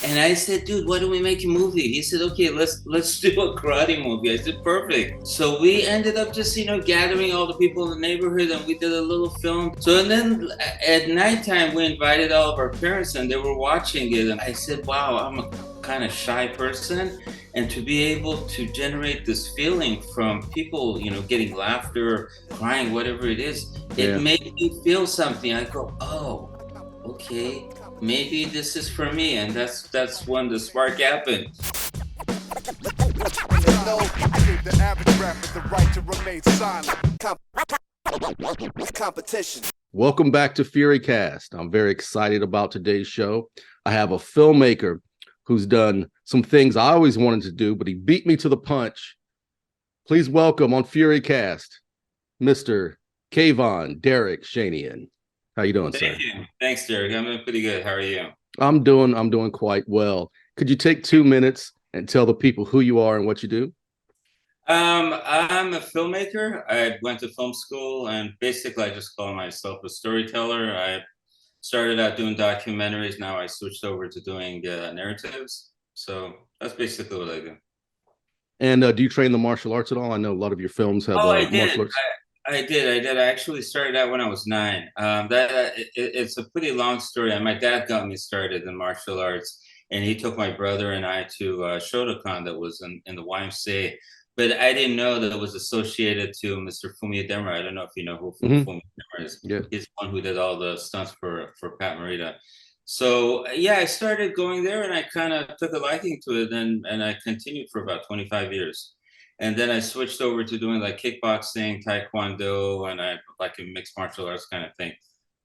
And I said, dude, why don't we make a movie? He said, okay, let's do a karate movie. I said, perfect. So we ended up just, gathering all the people in the neighborhood, and we did a little film. So and then at nighttime we invited all of our parents, and they were watching it. And I said, wow, I'm a kind of shy person. And to be able to generate this feeling from people, getting laughter, crying, whatever it is, it made me feel something. I go, oh, okay, maybe this is for me, and that's when the spark happened. Competition. Welcome back to FURYCAST. I'm very excited about today's show. I have a filmmaker who's done some things I always wanted to do, but he beat me to the punch. Please welcome on FURYCAST, Mr. Kayvon Derak Shanian. How you doing, sir? Thank you. Thanks, Derrick. I'm doing pretty good. How are you? I'm doing quite well. Could you take 2 minutes and tell the people who you are and what you do? I'm a filmmaker. I went to film school, and basically I just call myself a storyteller. I started out doing documentaries. Now I switched over to doing narratives. So that's basically what I do. And do you train the martial arts at all? I know a lot of your films have martial arts. I did. I actually started out when I was 9. It's a pretty long story. My dad got me started in martial arts, and he took my brother and I to Shotokan that was in the YMCA. But I didn't know that it was associated to Mr. Fumi. I don't know if you know who Fumi is. Yeah. He's the one who did all the stunts for Pat Morita. So yeah, I started going there, and I kind of took a liking to it, and I continued for about 25 years. And then I switched over to doing like kickboxing, taekwondo, and I like a mixed martial arts kind of thing.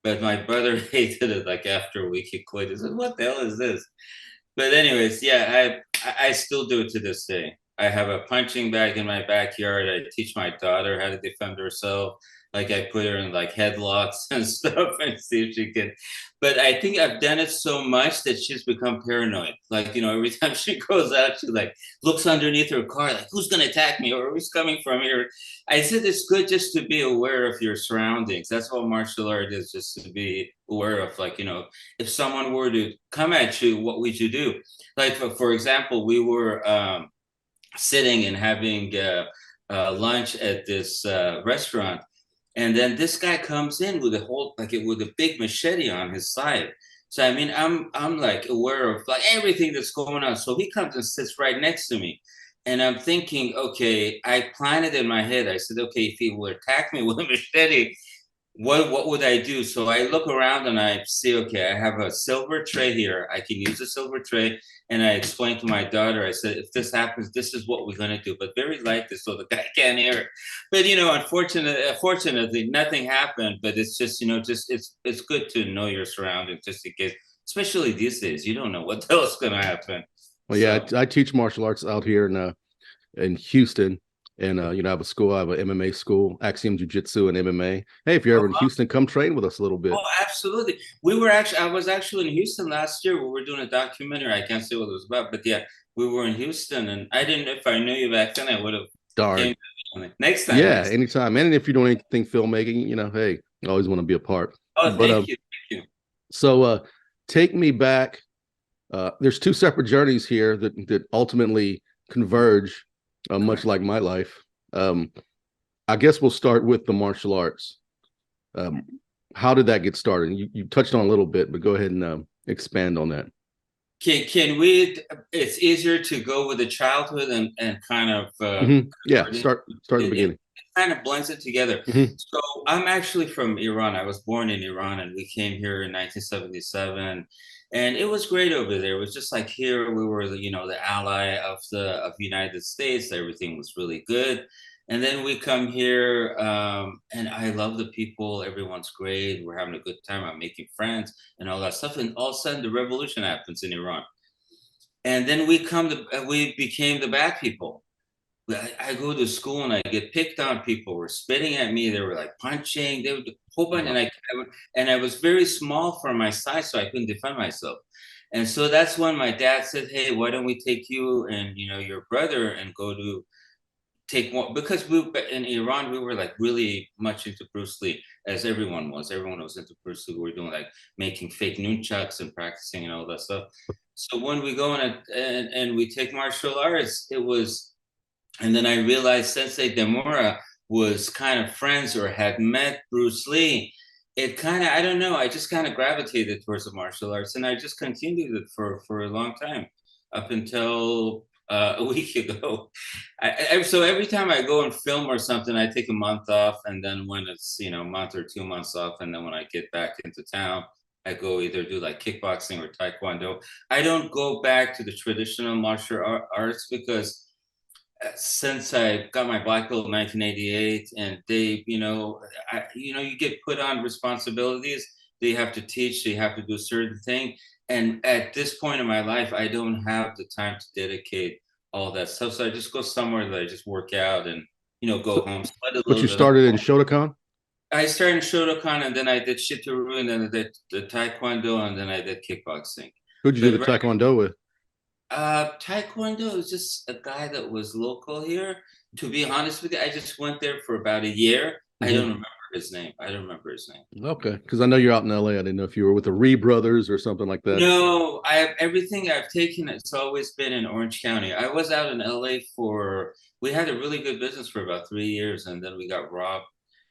But my brother hated it. Like after a week, he quit. He said, "What the hell is this?" But anyways, yeah, I still do it to this day. I have a punching bag in my backyard. I teach my daughter how to defend herself. Like I put her in like headlocks and stuff and see if she can. But I think I've done it so much that she's become paranoid. Like, every time she goes out, she like looks underneath her car, like who's gonna attack me or who's coming from here. I said it's good just to be aware of your surroundings. That's what martial art is, just to be aware of, like, if someone were to come at you, what would you do? Like for example, we were sitting and having lunch at this restaurant, and then this guy comes in with with a big machete on his side. So I mean, I'm like aware of like everything that's going on. So he comes and sits right next to me, and I'm thinking, okay, I planted in my head. I said, okay, if he would attack me with a machete, what would I do? So I look around and I see, okay, I have a silver tray here. I can use a silver tray. And I explained to my daughter, I said, if this happens, this is what we're going to do, but very lightly so the guy can't hear it. But, unfortunately, nothing happened. But it's just, it's good to know your surroundings just in case, especially these days. You don't know what the hell's going to happen. Well, yeah, I teach martial arts out here in Houston. And I have a school. I have an MMA school, Axiom Jiu-Jitsu and MMA. Hey, if you're ever in Houston, come train with us a little bit. Oh, absolutely. I was actually in Houston last year. We were doing a documentary. I can't say what it was about, but yeah, we were in Houston, and I didn't. If I knew you back then, I would have. Darn. Next time. Yeah, anytime. And if you're doing anything filmmaking, hey, I always want to be a part. Oh, thank you. So, take me back. There's 2 separate journeys here that ultimately converge. Much like my life. I guess we'll start with the martial arts. How did that get started? You touched on a little bit, but go ahead and expand on that. Can we? It's easier to go with the childhood and kind of start at the beginning. It kind of blends it together. So I'm actually from Iran. I was born in Iran, and we came here in 1977. And it was great over there. It was just like here we were, the ally of the United States. Everything was really good. And then we come here, and I love the people. Everyone's great. We're having a good time. I'm making friends and all that stuff. And all of a sudden, the revolution happens in Iran. And then we became the bad people. I go to school and I get picked on. People were spitting at me. They were like punching. They would whole bunch, and I was very small for my size, so I couldn't defend myself. And so that's when my dad said, "Hey, why don't we take you and your brother and go to take one, because we in Iran we were like really much into Bruce Lee, as everyone was. Everyone was into Bruce Lee. We were doing like making fake nunchucks and practicing and all that stuff. So when we go and we take martial arts, it was, and then I realized Sensei Demura was kind of friends or had met Bruce Lee. It kind of, I don't know, I just kind of gravitated towards the martial arts, and I just continued it for a long time up until a week ago. So every time I go and film or something, I take a month off, and then when it's, you know, a month or 2 months off, and then when I get back into town, I go either do like kickboxing or taekwondo. I don't go back to the traditional martial arts because since I got my black belt in 1988, and they, you get put on responsibilities. They have to teach. They have to do a certain thing. And at this point in my life, I don't have the time to dedicate all that stuff. So I just go somewhere that I just work out and go So, home, sweat a but little you bit. started in Shotokan? I started in Shotokan, and then I did Shito-ryu, and then I did the Taekwondo, and then I did kickboxing. Who'd you do But the Taekwondo with? Taekwondo is just a guy that was local here. To be honest with you, I just went there for about a year. I don't remember his name. I don't remember his name. Okay, because I know you're out in LA. I didn't know if you were with the Ree brothers or something like that. No, I have everything I've taken. It's always been in Orange County. I was out in LA we had a really good business for about 3 years, and then we got robbed.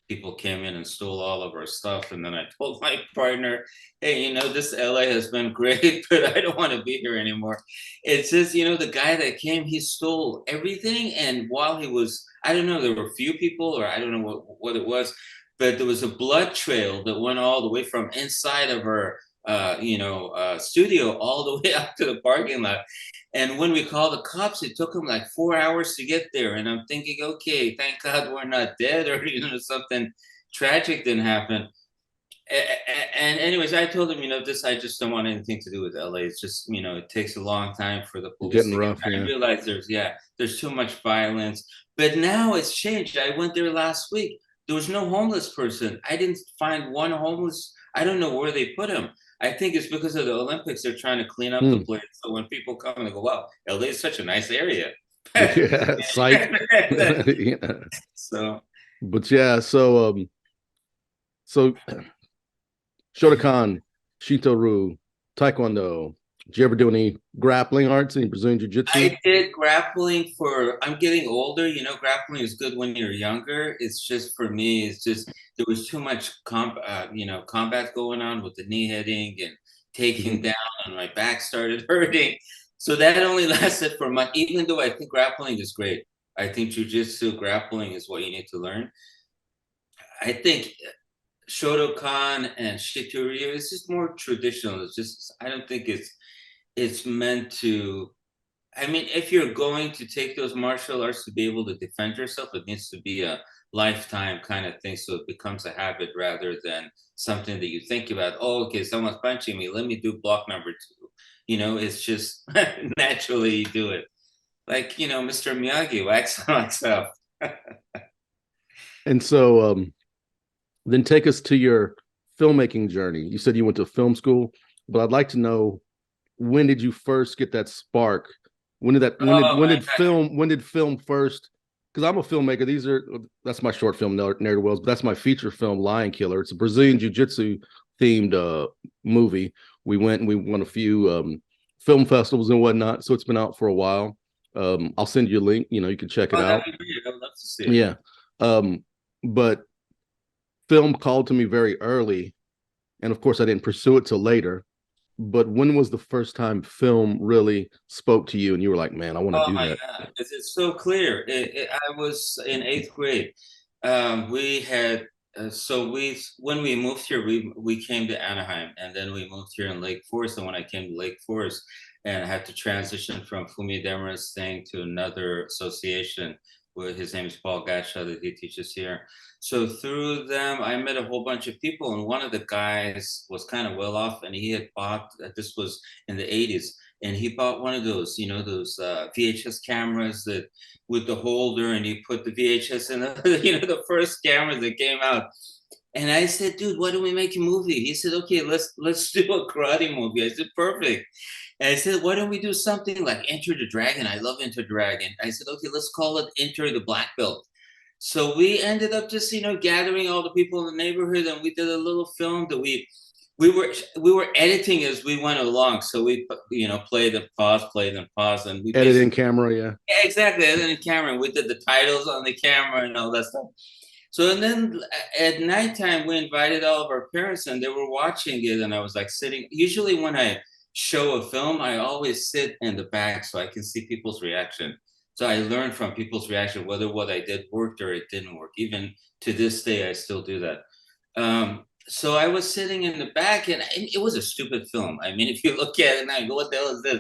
People came in and stole all of our stuff. And then I told my partner, hey, this LA has been great, but I don't want to be here anymore. It's just, the guy that came, he stole everything. And while he was, I don't know, there were a few people, or I don't know what it was, but there was a blood trail that went all the way from inside of our studio all the way out to the parking lot. And when we called the cops, it took them like 4 hours to get there. And I'm thinking, okay, thank God we're not dead, or something tragic didn't happen. And anyways, I told him, I just don't want anything to do with LA. It's just, it takes a long time for the police Getting to get. rough, I yeah. realize there's too much violence. But now it's changed. I went there last week. There was no homeless person. I didn't find one homeless. I don't know where they put him. I think it's because of the Olympics. They're trying to clean up the place. So when people come and they go, wow, LA is such a nice area. Yeah, psych. Yeah. So, But yeah, so Shotokan, Shito-ryu, Taekwondo. Did you ever do any grappling arts, any Brazilian Jiu-Jitsu? I did grappling I'm getting older. Grappling is good when you're younger. It's just, for me, it's just, there was too much combat going on with the knee hitting and taking down, and my back started hurting. So that only lasted for a month, even though I think grappling is great. I think Jiu-Jitsu grappling is what you need to learn. I think Shotokan and Shito-ryu is just more traditional. It's just, I don't think it's meant to. I mean, if you're going to take those martial arts to be able to defend yourself, it needs to be a lifetime kind of thing. So it becomes a habit rather than something that you think about. Oh, okay, someone's punching me. Let me do block number 2. It's just naturally you do it. Like, Mr. Miyagi, wax on, wax off. And so then take us to your filmmaking journey. You said you went to film school, but I'd like to know, when did you first get that spark? When did film first? Because I'm a filmmaker. That's my short film, Ne'er-do-Wells, but that's my feature film, Lion Killer. It's a Brazilian Jiu-Jitsu themed movie. We went and we won a few film festivals and whatnot. So it's been out for a while. I'll send you a link. You can check it out. I'd love to see it. Yeah. But film called to me very early. And of course, I didn't pursue it till later. But when was the first time film really spoke to you and you were like, man, I want to do that? God. It's so clear. I was in 8th grade. We had when we moved here, we came to Anaheim, and then we moved here in Lake Forest. And when I came to Lake Forest, and I had to transition from Fumi Demara's thing to another association, where his name is Paul Gacha, that he teaches here. So through them, I met a whole bunch of people, and one of the guys was kind of well off, and he had bought, this was in the 80s, and he bought one of those, those VHS cameras that with the holder, and you put the VHS in the, the first camera that came out. And I said, dude, why don't we make a movie? He said, okay, let's do a karate movie. I said, perfect. And I said, why don't we do something like Enter the Dragon? I love Enter the Dragon. I said, okay, let's call it Enter the Black Belt. So we ended up just, gathering all the people in the neighborhood, and we did a little film that we were editing as we went along. So we, played and pause, and we Edit in basically, camera, yeah. yeah, exactly, editing camera. We did the titles on the camera and all that stuff. So and then at nighttime, we invited all of our parents, and they were watching it. And I was like sitting. Usually, when I show a film, I always sit in the back so I can see people's reaction. So I learned from people's reaction whether what I did worked or it didn't work. Even to this day, I still do that. So I was sitting in the back, and it was a stupid film. I mean, if you look at it now, you go, "What the hell is this?"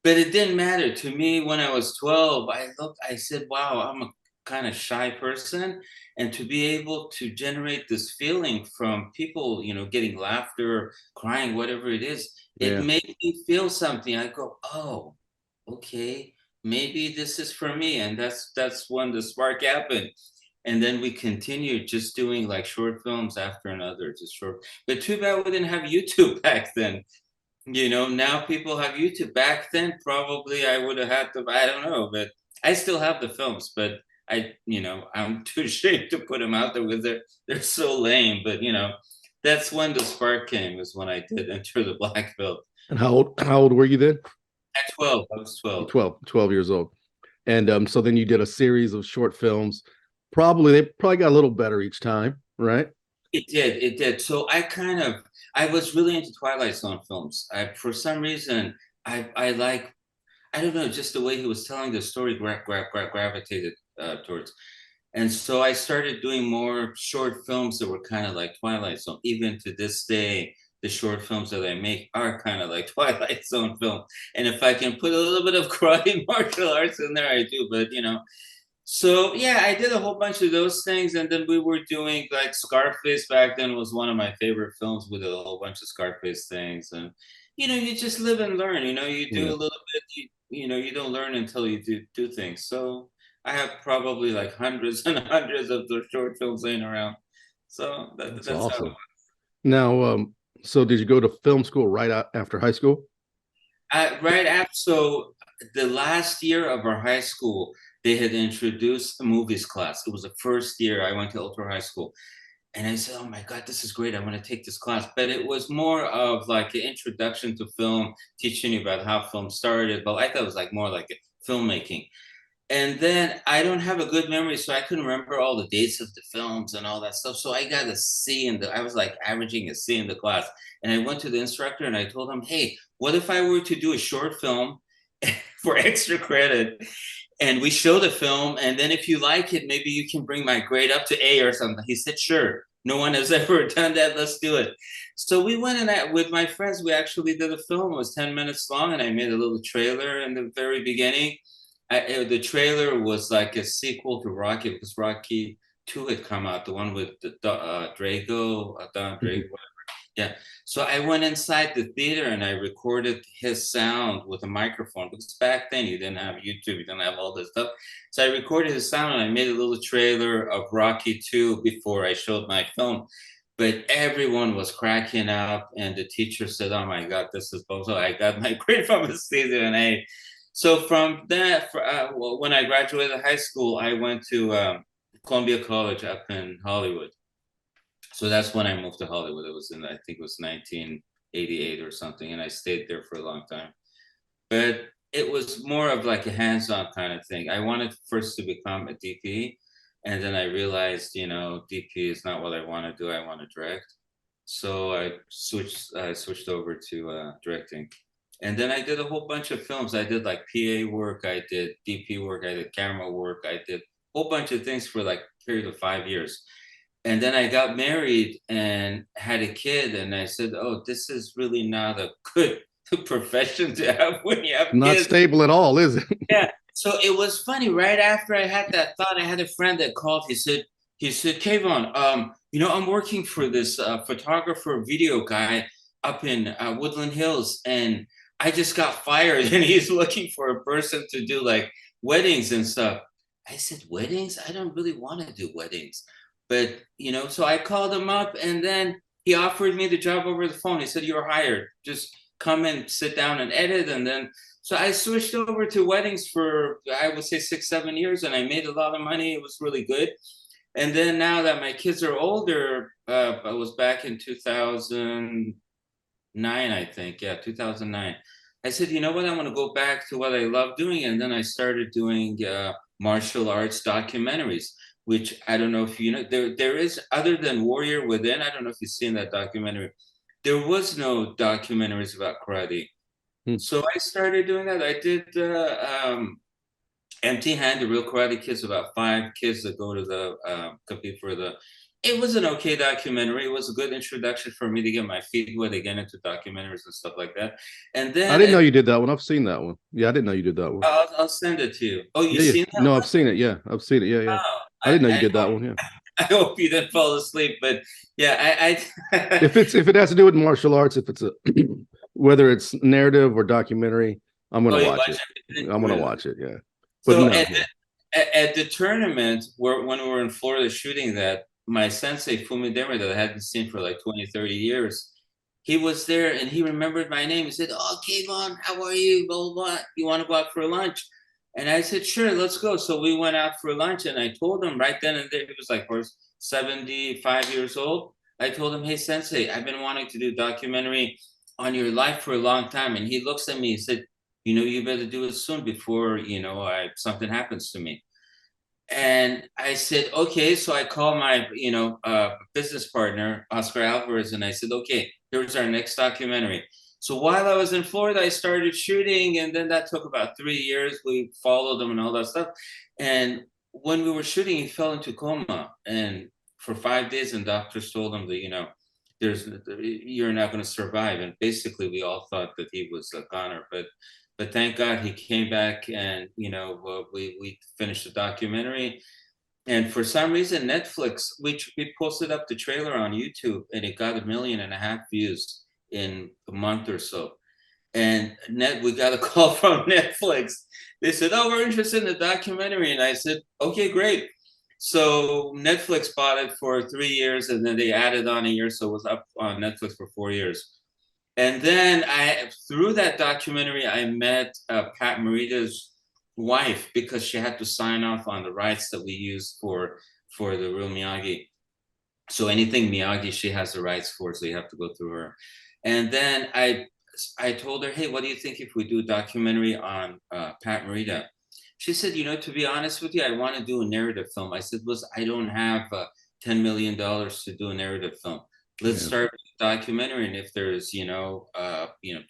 But it didn't matter to me. When I was 12, I said, wow, I'm a kind of shy person. And to be able to generate this feeling from people, getting laughter, crying, whatever it is, it Yeah. made me feel something. I go, oh, okay, maybe this is for me. And that's when the spark happened. And then we continued just doing like short films after another, just short. But too bad we didn't have YouTube back then. Now people have YouTube. Back then, probably I would have had to, I don't know, but I still have the films, but I'm too ashamed to put them out there because they're so lame. But that's when the spark came, is when I did Enter the Black Belt. And how old were you then? At 12, I was 12. 12 years old. And so then you did a series of short films. They probably got a little better each time, right? It did. So I was really into Twilight Zone films. For some reason, I like, I don't know, just the way he was telling the story gravitated towards. And so I started doing more short films that were kind of like Twilight Zone. Even to this day, the short films that I make are kind of like Twilight Zone film. And if I can put a little bit of karate martial arts in there, I do. But so yeah, I did a whole bunch of those things, and then we were doing like Scarface back then was one of my favorite films. We did a whole bunch of Scarface things, and you just live and learn. You do Yeah. a little bit. You don't learn until you do things. So I have probably like hundreds and hundreds of those short films laying around. So That's that's how. awesome. Now, so did you go to film school right after high school? Right after, so the last year of our high school, they had introduced a movies class. It was the first year I went to Ultra High School. And I said, oh my God, this is great. I want to take this class. But it was more of like an introduction to film, teaching you about how film started. But I thought it was like more like a filmmaking. And then I don't have a good memory, so I couldn't remember all the dates of the films and all that stuff. So I got a C I was like averaging a C in the class. And I went to the instructor and I told him, hey, what if I were to do a short film for extra credit? And we show the film, and then if you like it, maybe you can bring my grade up to A or something. He said, sure. No one has ever done that. Let's do it. So we went, and with my friends, we actually did a film. It was 10 minutes long, and I made a little trailer in the very beginning. The trailer was like a sequel to Rocky, because Rocky 2 had come out, the one with Drago, Don Mhm. Drago. Yeah. So I went inside the theater and I recorded his sound with a microphone, because back then you didn't have YouTube, you didn't have all this stuff. So I recorded his sound and I made a little trailer of Rocky 2 before I showed my film. But everyone was cracking up, and the teacher said, oh my God, this is both. So I got my grade from the theater and A. So from that, when I graduated high school, I went to Columbia College up in Hollywood. So that's when I moved to Hollywood. It was I think it was 1988 or something, and I stayed there for a long time. But it was more of like a hands-on kind of thing. I wanted first to become a DP, and then I realized, DP is not what I want to do. I want to direct. So I switched over to directing. And then I did a whole bunch of films. I did like PA work, I did DP work, I did camera work, I did a whole bunch of things for like a period of 5 years. And then I got married and had a kid, and I said, "Oh, this is really not a good profession to have when you have Not kids." stable at all, is it? Yeah. So it was funny. Right after I had that thought, I had a friend that called. He said, Kayvon, I'm working for this photographer video guy up in Woodland Hills, and I just got fired, and he's looking for a person to do like weddings and stuff. I said, weddings? I don't really want to do weddings. But, so I called him up, and then he offered me the job over the phone. He said, "You're hired. Just come and sit down and edit." And then, so I switched over to weddings for, I would say, 6, 7 years, and I made a lot of money. It was really good. And then now that my kids are older, I was back in 2009, I think. Yeah, 2009. I said, you know what? I want to go back to what I love doing. And then I started doing martial arts documentaries, which I don't know if you know. There is, other than Warrior Within, I don't know if you've seen that documentary. There was no documentaries about karate. Hmm. So I started doing that. I did Empty Hand, the Real Karate Kids, about 5 kids that go to the compete for the. It was an okay documentary. It was a good introduction for me to get my feet wet again into documentaries and stuff like that. And I then didn't know you did that one. I've seen that one. Yeah, I didn't know you did that one. I'll send it to you. Oh, you Yeah, yeah. seen that No, I've one? seen it. Yeah, I've seen it. Yeah, yeah. Oh, I didn't know you I did that one. Yeah. I hope you didn't fall asleep, but yeah, I If it has to do with martial arts, if it's a whether it's narrative or documentary, I'm oh, gonna you watch watched it. it? I'm gonna Really? watch it. Yeah. But So no, yeah. at the tournament where when we were in Florida shooting that, my sensei Fumidemi that I hadn't seen for like 20, 30 years, he was there and he remembered my name. He said, "Oh, Kayvon, how are you? Blah, blah, blah. You want to go out for lunch?" And I said, "Sure, let's go." So we went out for lunch, and I told him right then and there, he was like, of course, 75 years old. I told him, "Hey, Sensei, I've been wanting to do a documentary on your life for a long time." And he looks at me, he said, "You better do it soon before, something happens to me." And I said, okay. So I called my, business partner, Oscar Alvarez, and I said, okay, here's our next documentary. So while I was in Florida, I started shooting, and then that took about 3 years. We followed him and all that stuff. And when we were shooting, he fell into coma, and for 5 days, and doctors told him that, you're not going to survive. And basically, we all thought that he was a goner, but thank God he came back, and we finished the documentary. And for some reason, Netflix, we posted up the trailer on YouTube, and it got 1.5 million views in a month or so. And we got a call from Netflix. They said, "Oh, we're interested in the documentary," and I said, "Okay, great." So Netflix bought it for 3 years, and then they added on a year, so it was up on Netflix for 4 years. And then through that documentary, I met Pat Morita's wife, because she had to sign off on the rights that we used for the real Miyagi. So anything Miyagi, she has the rights for, so you have to go through her. And then I told her, "Hey, what do you think if we do a documentary on Pat Morita?" She said, "To be honest with you, I want to do a narrative film." I said, "Listen, I don't have $10 million to do a narrative film. Let's Yeah. start with a documentary, and if there's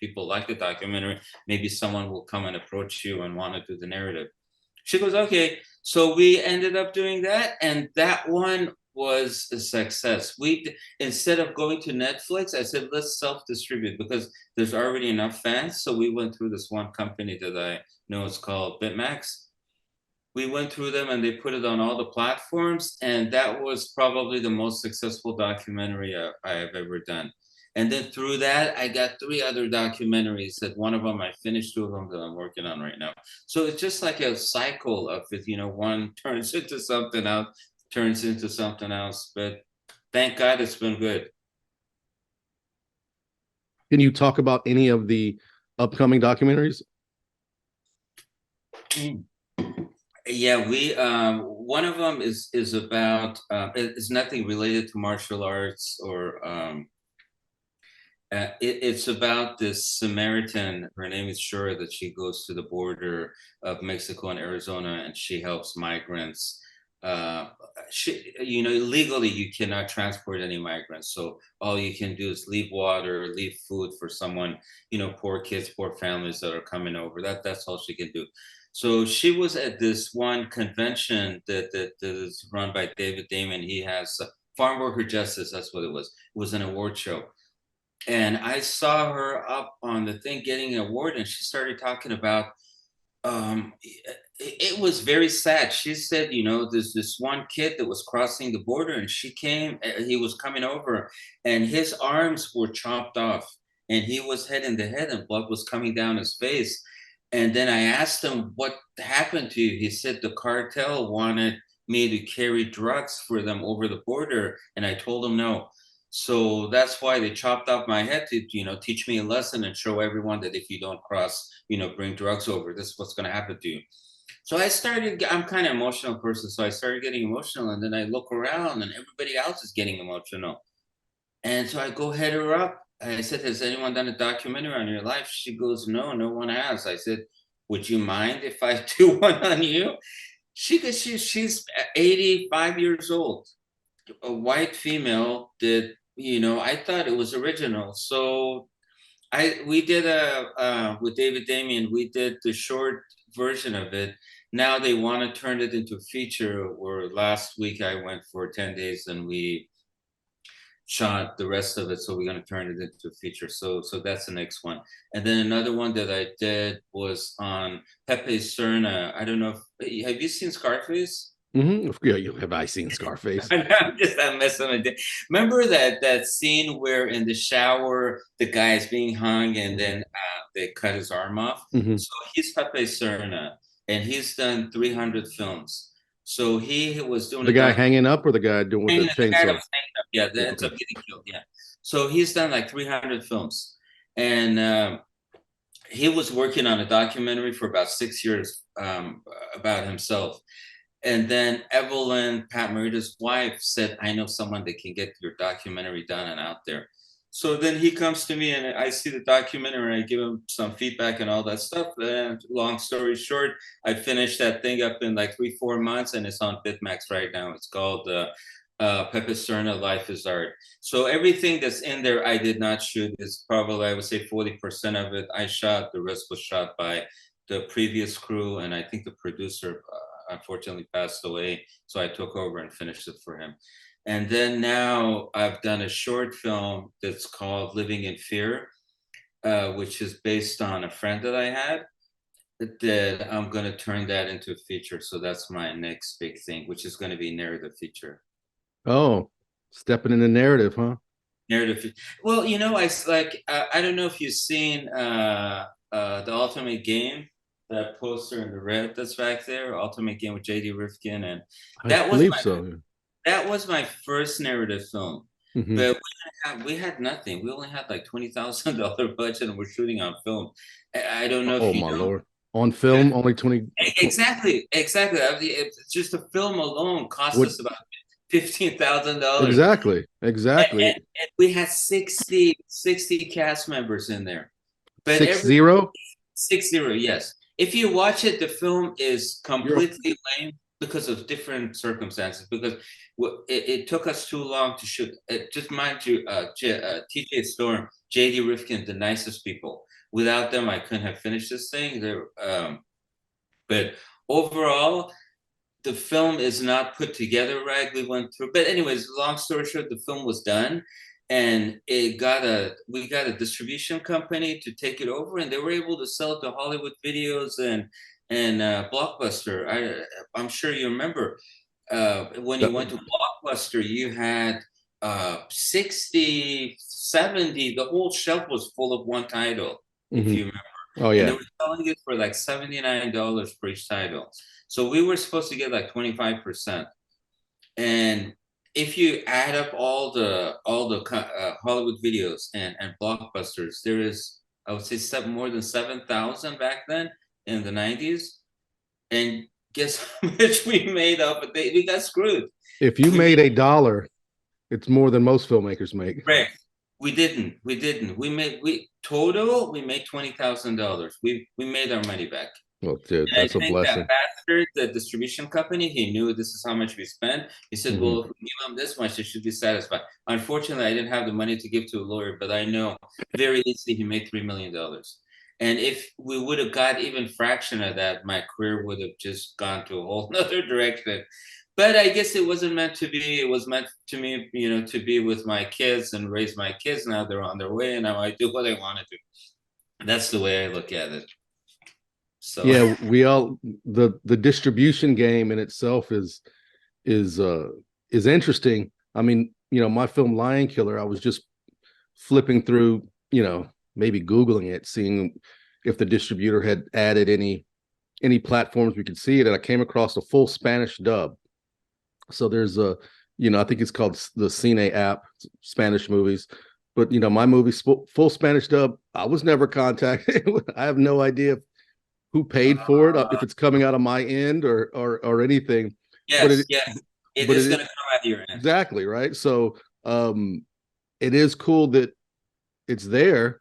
people like the documentary, maybe someone will come and approach you and want to do the narrative." She goes, "Okay." So we ended up doing that, and that one was a success. Instead of going to Netflix, I said, let's self-distribute, because there's already enough fans. So we went through this one company that I know, it's called Bitmax. We went through them, and they put it on all the platforms, and that was probably the most successful documentary I have ever done. And then through that, I got 3 other documentaries. That one of them I finished, 2 of them that I'm working on right now. So it's just like a cycle of it. One turns into something else, turns into something else. But thank God it's been good. Can you talk about any of the upcoming documentaries? Yeah, we one of them is about it's nothing related to martial arts, or it's about this Samaritan. Her name is Shura, that she goes to the border of Mexico and Arizona, and she helps migrants. Uh, legally, you cannot transport any migrants. So all you can do is leave water, leave food for someone, poor kids, poor families that are coming over. That's all she can do. So she was at this one convention that is run by David Damon. He has Farm Worker Justice. That's what it was. It was an award show, and I saw her up on the thing getting an award, and she started talking about it was very sad. She said, there's this one kid that was crossing the border, and he was coming over, and his arms were chopped off, and he was head in the head, and blood was coming down his face. And then I asked him, "What happened to you?" He said the cartel wanted me to carry drugs for them over the border, and I told them no. So that's why they chopped off my head to, teach me a lesson and show everyone that if you don't cross, bring drugs over, this is what's going to happen to you. So I'm kind of emotional person, so I started getting emotional, and then I look around and everybody else is getting emotional. And so I go hit her up. I said, has anyone done a documentary on your life? She goes, no, no one has. I said, would you mind if I do one on you? She's 85 years old, a white female that, I thought it was original. So we did with David Damien, we did the short version of it. Now they want to turn it into a feature, where last week I went for 10 days and we shot the rest of it, so we're going to turn it into a feature. So that's the next one. And then another one that I did was on Pepe Serna. I don't know if have you seen Scarface? Yeah, have I seen Scarface? I'm messing with it. Remember that scene where in the shower the guy is being hung and then they cut his arm off? So he's Pepe Serna, and he's done 300 films. So he was doing the guy hanging up, or the guy doing with the chainsaw? The guy that was hanging up, yeah, that ends up getting killed. Yeah. So he's done like 300 films, and he was working on a documentary for about 6 years about himself. And then Evelyn, Pat Morita's wife, said, I know someone that can get your documentary done and out there. So then he comes to me and I see the documentary and I give him some feedback and all that stuff. And long story short, I finished that thing up in like 3-4 months, and it's on Bitmax right now. It's called Pepe Serna, Life is Art. So everything that's in there I did not shoot. Is probably, I would say, 40% of it I shot. The rest was shot by the previous crew, and I think the producer unfortunately passed away, so I took over and finished it for him. And then now I've done a short film that's called Living in Fear, which is based on a friend that I had, that I'm going to turn that into a feature. So that's my next big thing, which is going to be narrative feature. Oh, stepping in the narrative, huh? Narrative. Well, I don't know if you've seen The Ultimate Game, that poster in the red that's back there, Ultimate Game with J.D. Rifkin, and I believe so. That was my first narrative film, but we had nothing. We only had like $20,000 budget, and we're shooting on film. I don't know if you know. Oh my Lord! On film, only 20. Exactly. It's just a film alone cost us about $15,000. Exactly. And we had 60 cast members in there. But 60? 60, yes. If you watch it, the film is completely lame because of different circumstances, because it took us too long to shoot. Just mind you, TJ Storm, J.D. Rifkin, the nicest people. Without them, I couldn't have finished this thing. But overall, the film is not put together right. We went through, but anyways, long story short, the film was done, and we got a distribution company to take it over, and they were able to sell it to Hollywood Videos and Blockbuster. I'm sure you remember when you went to Blockbuster, you had 60, 70, the whole shelf was full of one title, if you remember. Oh yeah. And they were selling it for like $79 for each title. So we were supposed to get like 25%. And if you add up all the Hollywood Videos and Blockbusters, there is, I would say, more than 7,000 back then in the 90s. And guess how much we made up? We got screwed. If you made $1, it's more than most filmmakers make. Right. We didn't. We made $20,000. We made our money back. Well, dude, that's a blessing. That bastard, the distribution company, he knew this is how much we spent. He said, well, if we give them this much, they should be satisfied. Unfortunately, I didn't have the money to give to a lawyer, but I know very easily he made $3 million. And if we would have got even fraction of that, my career would have just gone to a whole nother direction. But I guess it wasn't meant to be. It was meant to me, to be with my kids and raise my kids. Now they're on their way, and now I do what I want to do. That's the way I look at it. So yeah, the distribution game in itself is interesting. I mean, my film Lion Killer, I was just flipping through, maybe Googling it, seeing if the distributor had added any platforms we could see it, and I came across a full Spanish dub So there's a, I think it's called the Cine app, Spanish movies. But my movie's full Spanish dub. I was never contacted. I have no idea who paid for it, if it's coming out of my end or anything. But Yes, yes, it but is it going to come out of your end. exactly right. So it is cool that it's there,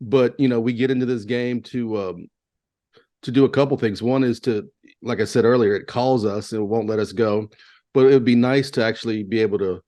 but we get into this game to do a couple things. One is to, like I said earlier, it calls us and it won't let us go. But it would be nice to actually be able to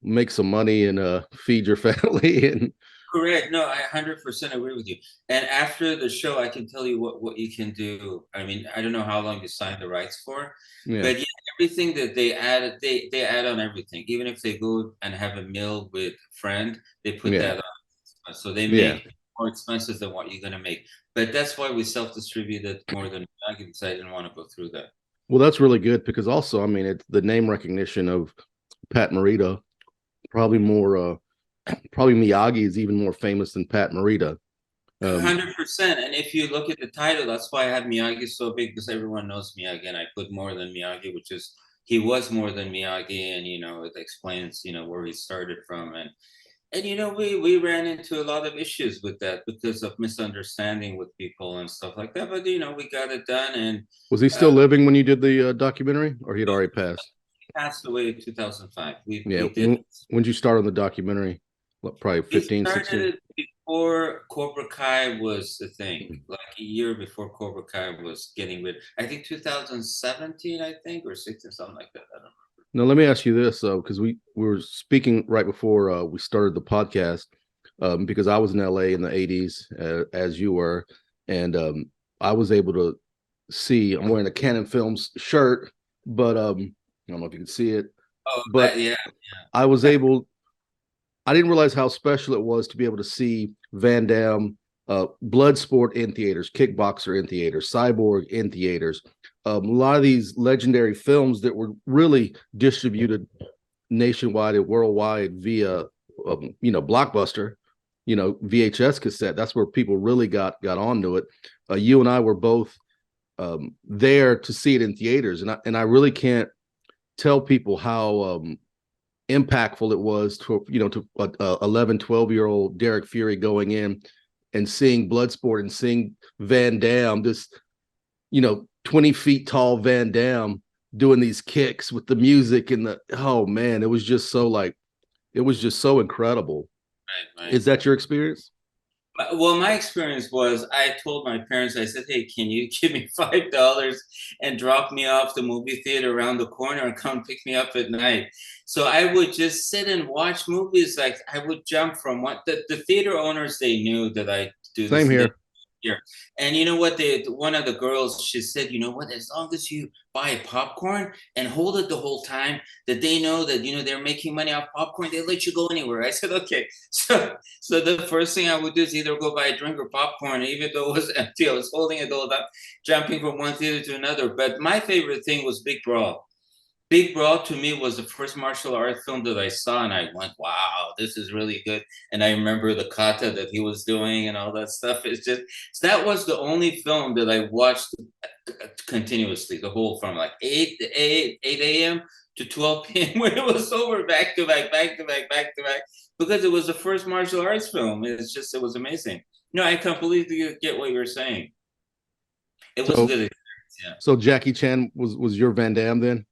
make some money and feed your family. And Correct. No, I 100% agree with you. And after the show, I can tell you what you can do. I mean, I don't know how long you signed the rights for, yeah, but yeah, everything that they add, they add on everything. Even if they go and have a meal with a friend, they put yeah, that on. So they yeah. make more expensive than what you're gonna make. But that's why we self-distributed More Than Miyagi, because I didn't want to go through that. Well, that's really good because also, I mean, it's the name recognition of Pat Morita. Probably more, probably Miyagi is even more famous than Pat Morita. 100%. And if you look at the title, that's why I have Miyagi so big, because everyone knows Miyagi. And I put More Than Miyagi, which is he was more than Miyagi, and it explains where he started from. And we ran into a lot of issues with that because of misunderstanding with people and stuff like that. But we got it done, and Was he still living when you did the documentary, or he'd already passed? he passed away in 2005. Yeah. We did. When did you start on the documentary? What, probably We 15, started 16? it before Cobra Kai was the thing, like a year before Cobra Kai was getting rid. I think 2017, I think, or 16, something like that. I don't know. Now, let me ask you this, because we were speaking right before we started the podcast, because I was in LA in the 80s, as you were, and I was able to see, I'm wearing a Canon Films shirt, but I don't know if you can see it, Oh, but yeah. I was able, I didn't realize how special it was to be able to see Van Damme, Bloodsport in theaters, Kickboxer in theaters, Cyborg in theaters. A lot of these legendary films that were really distributed nationwide and worldwide via, Blockbuster, VHS cassette. That's where people really got onto it. You and I were both there to see it in theaters, and I really can't tell people how impactful it was to 11, 12-year-old Derrick Fury going in and seeing Bloodsport and seeing Van Damme, this 20 feet tall Van Damme doing these kicks with the music and oh man, it was just so incredible. Right. Is that your experience? Well, my experience was I told my parents, I said, hey, can you give me $5 and drop me off the movie theater around the corner and come pick me up at night? So I would just sit and watch movies. Like I would jump from the theater owners, they knew that I do this. Same here. Here. And you know what? One of the girls, she said, you know what? As long as you buy popcorn and hold it the whole time, that they know that they're making money off popcorn, they let you go anywhere. I said, okay. So the first thing I would do is either go buy a drink or popcorn, even though it was empty. I was holding it all the time, jumping from one theater to another. But my favorite thing was Big Brawl. Big Brawl to me was the first martial arts film that I saw, and I went, "Wow, this is really good." And I remember the kata that he was doing and all that stuff. It's just that was the only film that I watched continuously, the whole from like 8 a.m. to 12 p.m. when it was over, back to back, back to back, back to back, because it was the first martial arts film. It was amazing. No, I completely get what you're saying. It was a So good experience, yeah. so Jackie Chan was your Van Damme then?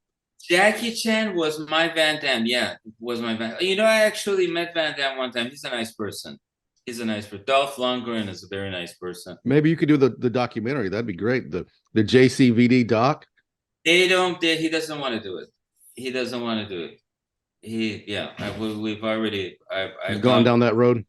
Jackie Chan was my Van Damme. Yeah, was my Van. I actually met Van Damme one time. He's a nice person. He's a nice person. Dolph Lundgren is a very nice person. Maybe you could do the documentary. That'd be great. The JCVD doc. He doesn't want to do it. He doesn't want to do it. We've already. You've I've gone gone. down that road.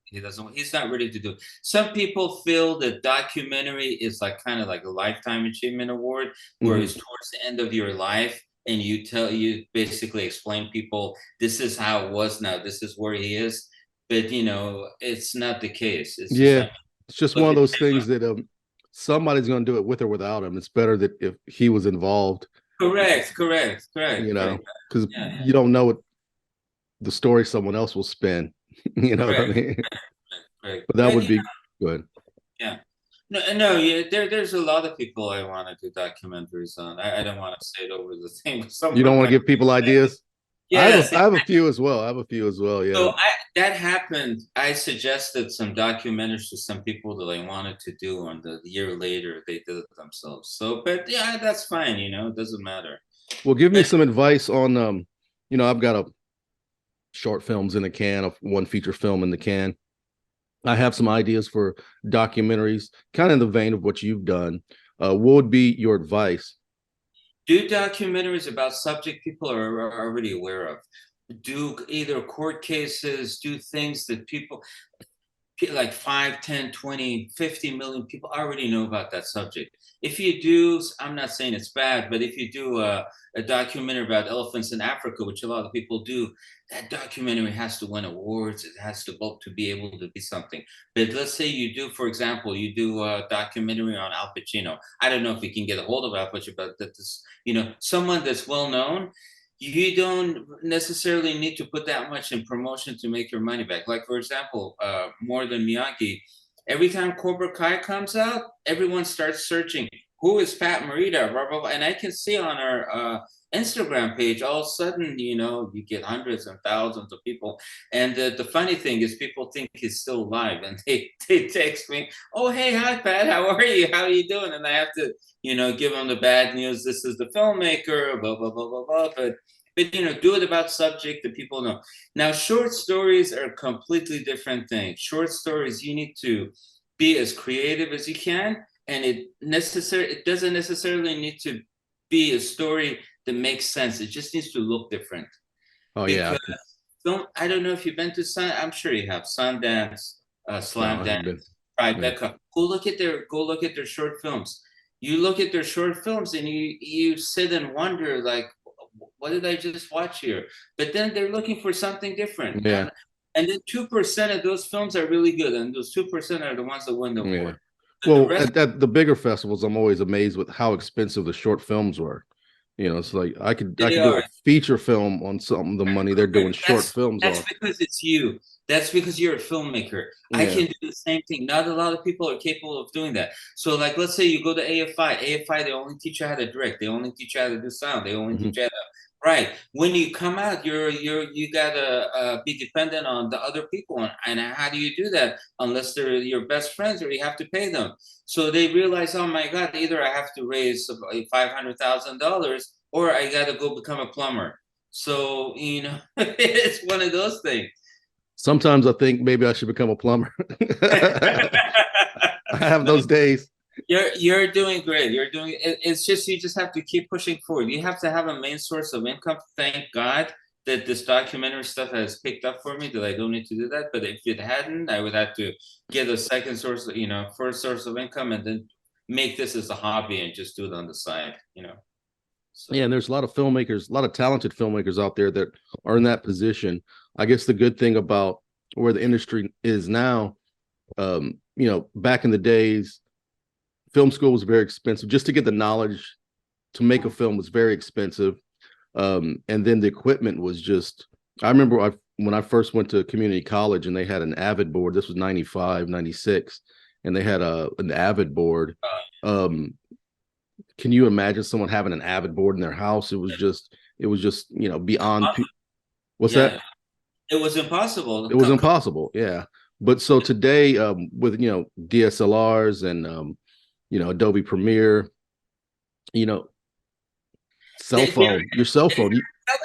He doesn't. He's not ready to do it. Some people feel that documentary is like kind of like a lifetime achievement award, where Mhm. it's towards the end of your life, and you basically explain people this is how it was. Now this is where he is, but it's not the case. It's just Yeah, like it's just one look of at those things that somebody's going to do it with or without him. It's better that if he was involved, correct. because Yeah, you don't know what the story someone else will spin. You know what I correct, mean? correct. But that But would be good. yeah. No, no, yeah, there's a lot of people I want to do documentaries on. I don't want to say it over the thing. You don't Someone want to might, give people ideas? yes. I have a few as well. I have a few as well. Yeah. So that happened. I suggested some documentaries to some people that I wanted to do, and the year later they did it themselves. So, but yeah, that's fine. It doesn't matter. Well, give me But some advice on I've got a short films in the can, of one feature film in the can. I have some ideas for documentaries, kind of in the vein of what you've done. What would be your advice? do documentaries about subject people are already aware of. Do either court cases, do things that people like 5, 10, 20, 50 million people already know about that subject. If you do, I'm not saying it's bad, but if you do a documentary about elephants in Africa, which a lot of people do, that documentary has to win awards. It has to vote to be able to be something. But let's say you do, for example, you do a documentary on Al Pacino. I don't know if you can get a hold of Al Pacino, but that this, someone that's well known, you don't necessarily need to put that much in promotion to make your money back. Like, for example, More Than Miyagi, every time Cobra Kai comes out, everyone starts searching, who is Pat Morita, blah, blah, blah. And I can see on our Instagram page, all of a sudden, you get hundreds and thousands of people. And the funny thing is people think he's still alive, and they text me, oh, hey, hi, Pat, how are you? How are you doing? And I have to, give them the bad news. This is the filmmaker, blah, blah, blah, blah, blah. But do it about subject that people know. Now, short stories are a completely different thing. Short stories, you need to be as creative as you can, and it doesn't necessarily need to be a story that makes sense. It just needs to look different. Oh yeah, Because I don't know if you've been to I'm sure you have Sundance, no, Slam I Dance, haven't been. Yeah. Tribeca. Go look at their short films. You look at their short films and you sit and wonder, like, what did I just watch here? But then they're looking for something different. Yeah, And then 2% of those films are really good, and those 2% are the ones that win the yeah. award. But the Well, rest, at the bigger festivals, I'm always amazed with how expensive the short films were. It's like I they could do a are. feature film on something the money they're doing short That's films that's on. because it's you. That's because you're a filmmaker. I Yeah. can do the same thing. Not a lot of people are capable of doing that. So, like, let's say you go to AFI. AFI, they only teach you how to direct. They only teach you how to do sound. They only Hmm. teach you how to right. When you come out, you gotta be dependent on the other people. And how do you do that unless they're your best friends or you have to pay them? So they realize, oh my God, either I have to raise $500,000 or I gotta go become a plumber. So, it's one of those things. Sometimes I think maybe I should become a plumber. I have No, those days. you're doing great. It's just you just have to keep pushing forward. You have to have a main source of income. Thank God that this documentary stuff has picked up for me, that I don't need to do that. But if it hadn't, I would have to get a second source, first source of income, and then make this as a hobby and just do it on the side. Yeah, So and there's a lot of filmmakers, a lot of talented filmmakers out there that are in that position. I guess the good thing about where the industry is now, back in the days, film school was very expensive. Just to get the knowledge to make a film was very expensive. And then the equipment was just, I remember when I first went to community college and they had an Avid board. This was 95, 96, and they had an Avid board. Um, can you imagine someone having an Avid board in their house? It was just, beyond. What's that? yeah, it was impossible. It was impossible. Yeah. But so today, with, DSLRs and, Adobe Premiere, you know, your cell phone.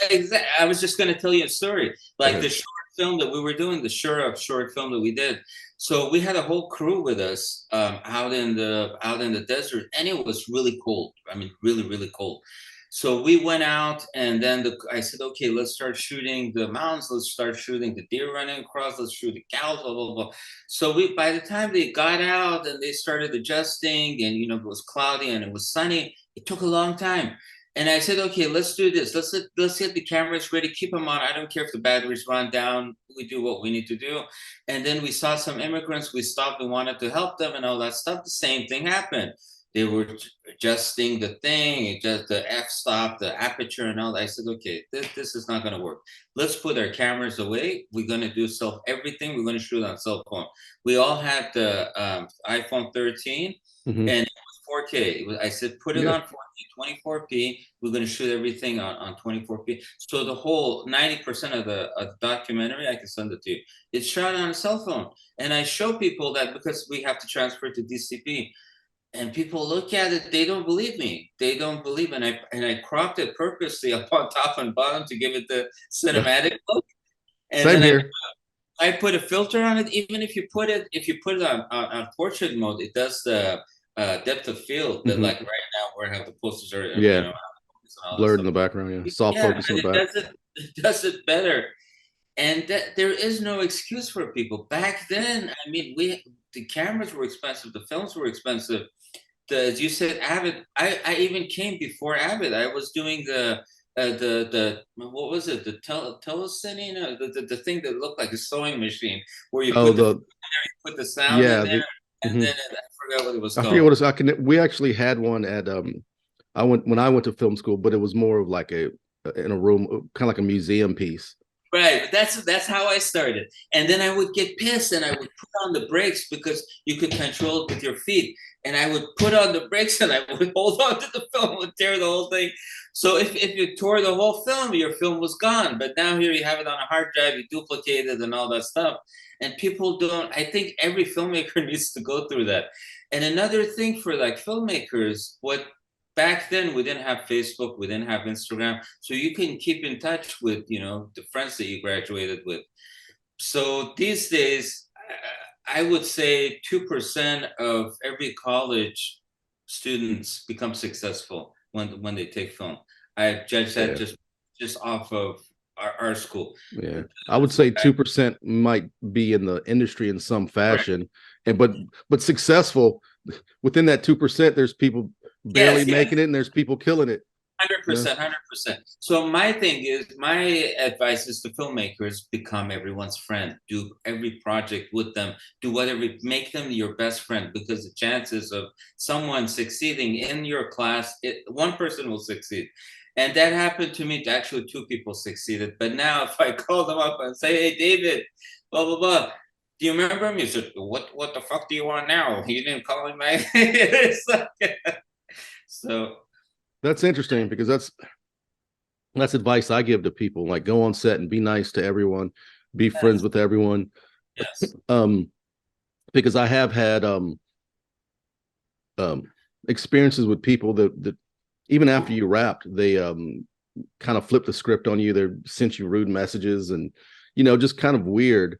Exactly. I was just going to tell you a story. Go Like ahead. the short film that we were doing, the short film that we did. So we had a whole crew with us out in the desert, and it was really cold. I mean, really, really cold. So we went out, and then I said, okay, let's start shooting the mountains. Let's start shooting the deer running across. Let's shoot the cows. Blah blah blah. So by the time they got out and they started adjusting, and it was cloudy and it was sunny, it took a long time. And I said, okay, let's do this. Let's get the cameras ready. Keep them on. I don't care if the batteries run down. We do what we need to do. And then we saw some immigrants. We stopped and wanted to help them and all that stuff. The same thing happened. They were adjusting the thing, just the f-stop, the aperture, and all that. I said, okay, this is not going to work. Let's put our cameras away. We're going to do everything. We're going to shoot on cell phone. We all had the iPhone 13, Mhm. and it was 4K. I said, put it Yeah. on 4K, 24p. We're going to shoot everything on 24p. So the whole 90% of the documentary, I can send it to you. It's shot on a cell phone. And I show people that because we have to transfer to DCP, and people look at it, they don't believe me. They don't believe, and I cropped it purposely up on top and bottom to give it the Yeah. cinematic look. And Same then here. I put a filter on it. Even if you put it on portrait mode, it does the depth of field. That Mhm. like right now where I have the posters are, Yeah. and all that Blurred in stuff. the background. Yeah. Soft Yeah, focus in but the back. it does it better. And that there is no excuse for people. Back then, I mean, the cameras were expensive, the films were expensive. As you said, Avid. I even came before Avid. I was doing the what was it? The telecine, the thing that looked like a sewing machine where you Oh, put the sound in yeah, there, and mhm. then I forgot what it was I forget called. what it's. We actually had one at I went to film school, but it was more of like in a room, kind of like a museum piece. Right, but that's how I started. And then I would get pissed and I would put on the brakes because you could control it with your feet. And I would put on the brakes and I would hold on to the film and tear the whole thing. So if you tore the whole film, your film was gone. But now here you have it on a hard drive, you duplicate it and all that stuff. And people don't, I think every filmmaker needs to go through that. And another thing for like filmmakers, what back then we didn't have Facebook, we didn't have Instagram, so you can keep in touch with the friends that you graduated with. So these days, I would say 2% of every college students become successful when they take film. I judge that Yeah, just off of our school. yeah. I would say 2% might be in the industry in some Correct. fashion, and but successful within that 2%. There's people barely Yes, yes. making it, and there's people killing it. Hundred Yeah, percent, 100%. So my advice is to filmmakers: become everyone's friend. Do every project with them. Do whatever. Make them your best friend because the chances of someone succeeding in your class, one person will succeed, and that happened to me. Actually, two people succeeded. But now, if I call them up and say, "Hey, David, blah blah blah," do you remember me? He said, "What the fuck do you want now? You didn't call me back." It's like, so. that's interesting because that's advice I give to people. Like, go on set and be nice to everyone, be friends Yes, with everyone. yes. Um, because I have had um experiences with people that even after you wrapped, they kind of flipped the script on you. They sent you rude messages and just kind of weird.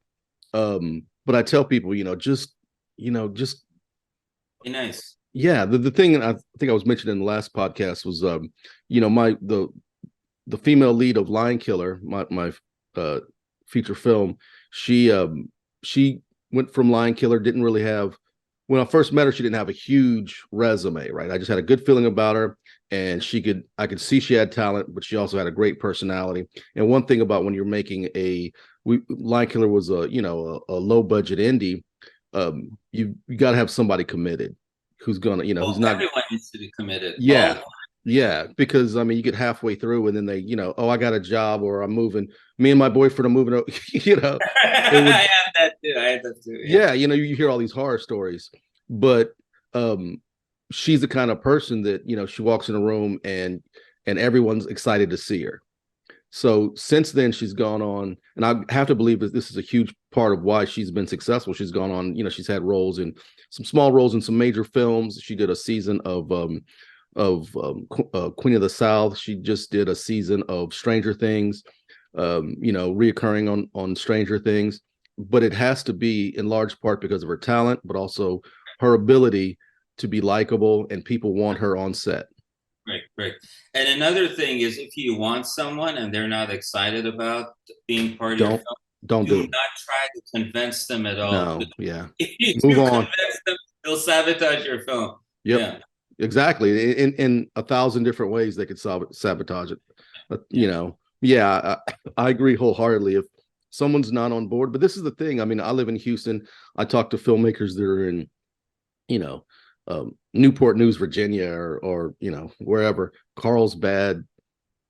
But I tell people, just Be nice. yeah, the thing I think I was mentioning in the last podcast was my the female lead of Lion Killer, my feature film, she went from Lion Killer, didn't really have when I first met her, she didn't have a huge resume, right? I just had a good feeling about her, and I could see she had talent, but she also had a great personality. And one thing about when you're making Lion Killer was a low budget indie, you got to have somebody committed who's gonna, who's Well, not. everyone needs to be committed. Yeah, yeah, because I mean, you get halfway through and then they, oh, I got a job or I'm moving. Me and my boyfriend are moving. It would, I have that too. I have that too. Yeah. yeah, you hear all these horror stories, but um, she's the kind of person that she walks in a room and everyone's excited to see her. So since then, she's gone on, and I have to believe that this is a huge part of why she's been successful. She's gone on, she's had roles in some small roles in some major films. She did a season of Queen of the South. She just did a season of Stranger Things, reoccurring on Stranger Things. But it has to be in large part because of her talent, but also her ability to be likable, and people want her on set. Great, great. And another thing is, if you want someone and they're not excited about being part of your Don't film, don't do do it. not try to convince them at all. No, yeah. If you Move do on. convince them, they'll sabotage your film. Yep. Yeah, Exactly. In a thousand different ways they could sabotage it. yeah. Yeah, I agree wholeheartedly. If someone's not on board, but this is the thing. I mean, I live in Houston. I talk to filmmakers that are in, you know, Newport News, Virginia, or wherever, Carlsbad,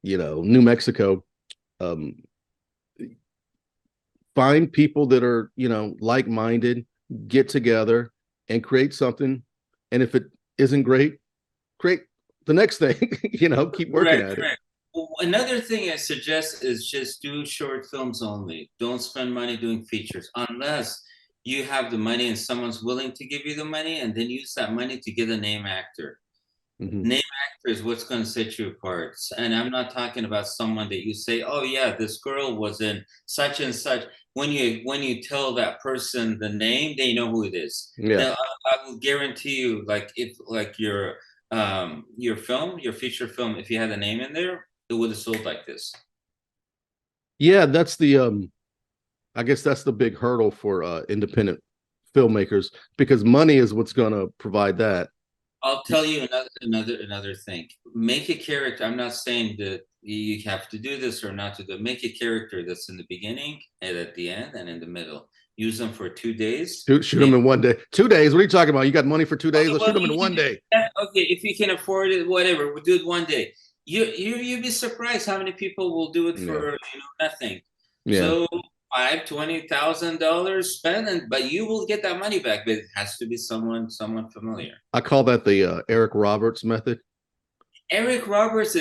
New Mexico. Um, find people that are like-minded, get together and create something. And if it isn't great, create the next thing. Keep working Correct, at it. correct. Well, another thing I suggest is just do short films only. Don't spend money doing features unless you have the money and someone's willing to give you the money, and then use that money to get a name actor. Mm-hmm. Name actor is what's going to set you apart. And I'm not talking about someone that you say, oh yeah, this girl was in such and such. When you tell that person the name, they know who it is. Yeah. Now I will guarantee you, like if like your film, your feature film, if you had a name in there, it would have sold like this. Yeah, that's the I guess that's the big hurdle for independent filmmakers, because money is what's going to provide that. I'll tell you another thing. Make a character. I'm not saying that you have to do this or not to do. Make a character that's in the beginning and at the end and in the middle. Use them for 2 days. Shoot them in one day. 2 days? What are you talking about? You got money for 2 days? I'll shoot them in one day. Okay, if you can afford it, whatever. We'll do it one day. You'd be surprised how many people will do it for nothing. Yeah. So $20,000 spent, but you will get that money back. But it has to be someone familiar. I call that the Eric Roberts method. Eric Roberts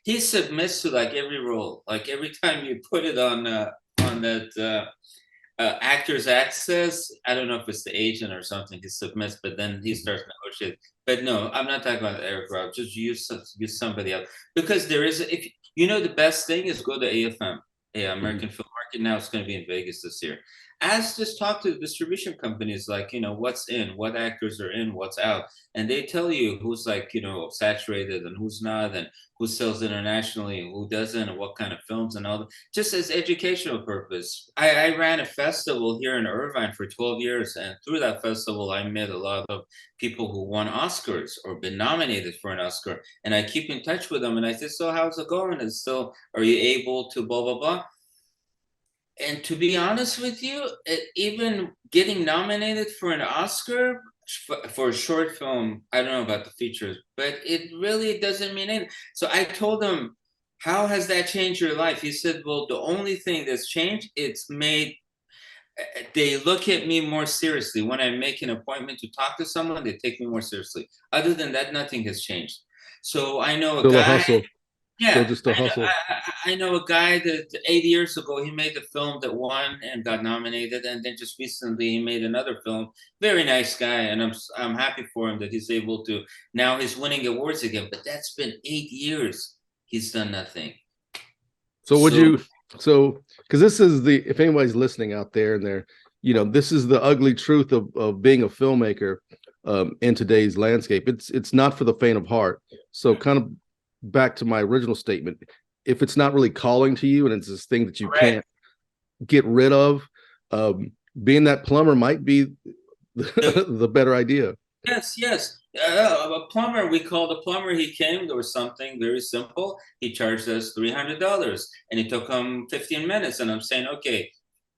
he submits to like every role. Like every time you put it on that Actors Access, I don't know if it's the agent or something, he submits, but then he starts negotiating. But no, I'm not talking about Eric Roberts. Just use somebody else, because there is, if the best thing is go to AFM, American Film Market. Now it's going to be in Vegas this year. Just talk to the distribution companies, like, what's in, what actors are in, what's out. And they tell you who's like, saturated and who's not, and who sells internationally and who doesn't, and what kind of films and all that, just as educational purpose. I ran a festival here in Irvine for 12 years. And through that festival, I met a lot of people who won Oscars or been nominated for an Oscar. And I keep in touch with them. And I said, so how's it going? And so, are you able to blah, blah, blah? And to be honest with you, even getting nominated for an Oscar for a short film, I don't know about the features, but it really doesn't mean anything. So I told him, how has that changed your life? He said, well, the only thing that's changed, it's made, they look at me more seriously. When I make an appointment to talk to someone, they take me more seriously. Other than that, nothing has changed. So I know a Still a guy. hustle. Yeah, Still just a hustle. I know a guy that 8 years ago he made a film that won and got nominated, and then just recently he made another film. Very nice guy, and I'm happy for him that he's able to, now he's winning awards again. But that's been 8 years. He's done nothing. So because this is if anybody's listening out there and this is the ugly truth of being a filmmaker in today's landscape. It's not for the faint of heart. So kind of back to my original statement, if it's not really calling to you and it's this thing that you can't get rid of, being that plumber might be the better idea. Yes. A plumber, we called a plumber. He came. There was something very simple. He charged us $300, and it took him 15 minutes. And I'm saying, okay,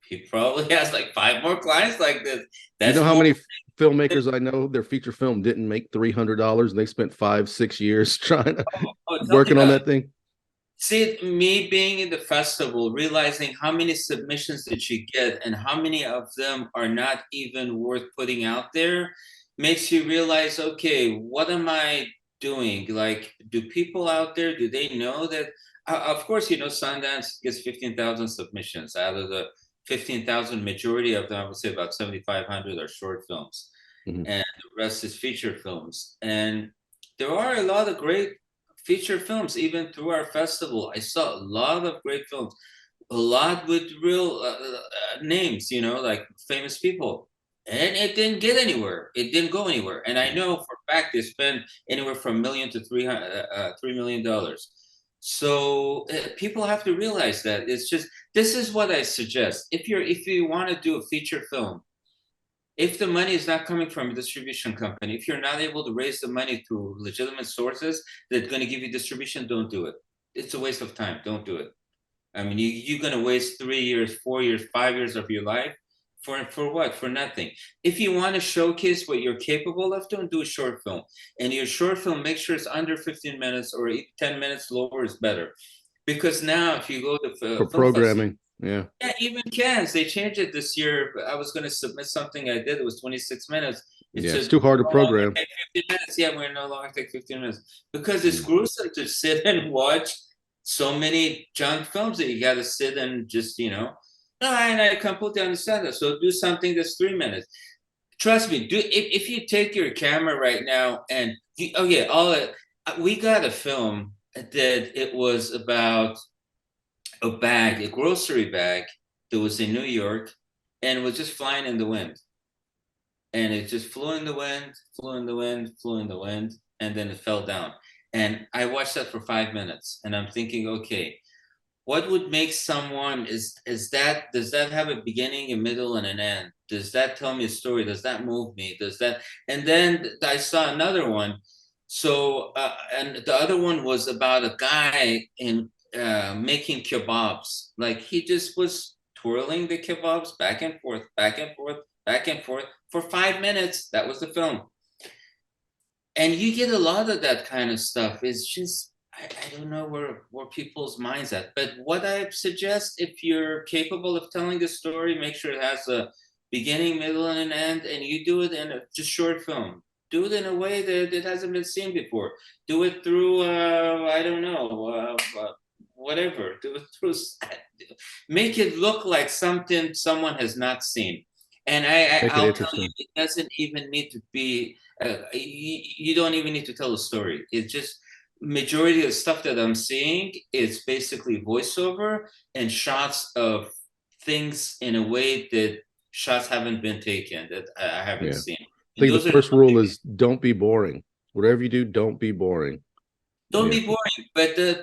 he probably has like 5 more clients like this. That's how many filmmakers I know, their feature film didn't make $300, and they spent 5-6 years trying to working on that thing. See, me being in the festival, realizing how many submissions that you get and how many of them are not even worth putting out there, makes you realize, okay, what am I doing? Like, do people out there, do they know that? Of course, Sundance gets 15,000 submissions. Out of the 15,000, majority of them, I would say about 7,500 are short films, and the rest is feature films. And there are a lot of great feature films, even through our festival. I saw a lot of great films, a lot with real names, like famous people. And it didn't get anywhere. It didn't go anywhere. And I know for a fact they spent anywhere from $1 million to $3 million. So people have to realize that it's just, this is what I suggest. If you want to do a feature film, if the money is not coming from a distribution company, if you're not able to raise the money through legitimate sources that are going to give you distribution, don't do it. It's a waste of time. Don't do it. I mean, you're going to waste 3 years, 4 years, 5 years of your life For what? For nothing. If you want to showcase what you're capable of doing, do a short film. And your short film, make sure it's under 15 minutes or 10 minutes lower is better. Because now if you go to For film festival, programming. Yeah. yeah, even Cannes, they changed it this year. I was going to submit something I did. It was 26 minutes. It Yeah. It's said, too hard to no longer program. take 15 minutes. Yeah, we're no longer take 15 minutes. Because it's Mm. gruesome to sit and watch so many junk films that you got to sit and just, no, and I completely understand that. So do something that's 3 minutes. Trust me, if you take your camera right now and, we got a film that it was about a grocery bag that was in New York and was just flying in the wind. And it just flew in the wind, flew in the wind, flew in the wind, and then it fell down. And I watched that for 5 minutes and I'm thinking, okay, what would make someone does that have a beginning, a middle, and an end? Does that tell me a story? Does that move me? Does that? And then I saw another one. So and the other one was about a guy in making kebabs. Like he just was twirling the kebabs back and forth, back and forth, back and forth for 5 minutes. That was the film. And you get a lot of that kind of stuff. It's just I don't know where people's minds at. But what I suggest, if you're capable of telling a story, make sure it has a beginning, middle, and an end, and you do it in a just short film. Do it in a way that it hasn't been seen before. Do it through I don't know whatever. Do it through make it look like something someone has not seen. And Make it I'll tell you, interesting. it doesn't even need to be. You don't even need to tell a story. It's just majority of the stuff that I'm seeing is basically voiceover and shots of things in a way that shots haven't been taken that I haven't Yeah. seen. I And think those the are first rule is don't be boring. Whatever you do, don't be boring. don't Yeah. be boring.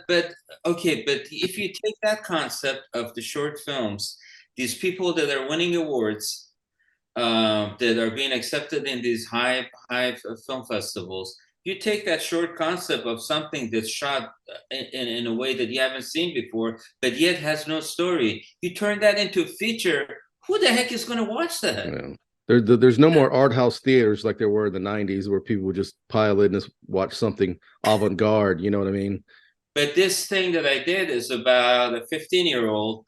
But okay, but if you take that concept of the short films, these people that are winning awards, that are being accepted in these high film festivals. You take that short concept of something that's shot in a way that you haven't seen before, but yet has no story. You turn that into a feature. Who the heck is going to watch that? Yeah. There's no more art house theaters like there were in the 90s where people would just pile in and watch something avant-garde. You know what I mean? But this thing that I did is about a 15-year-old,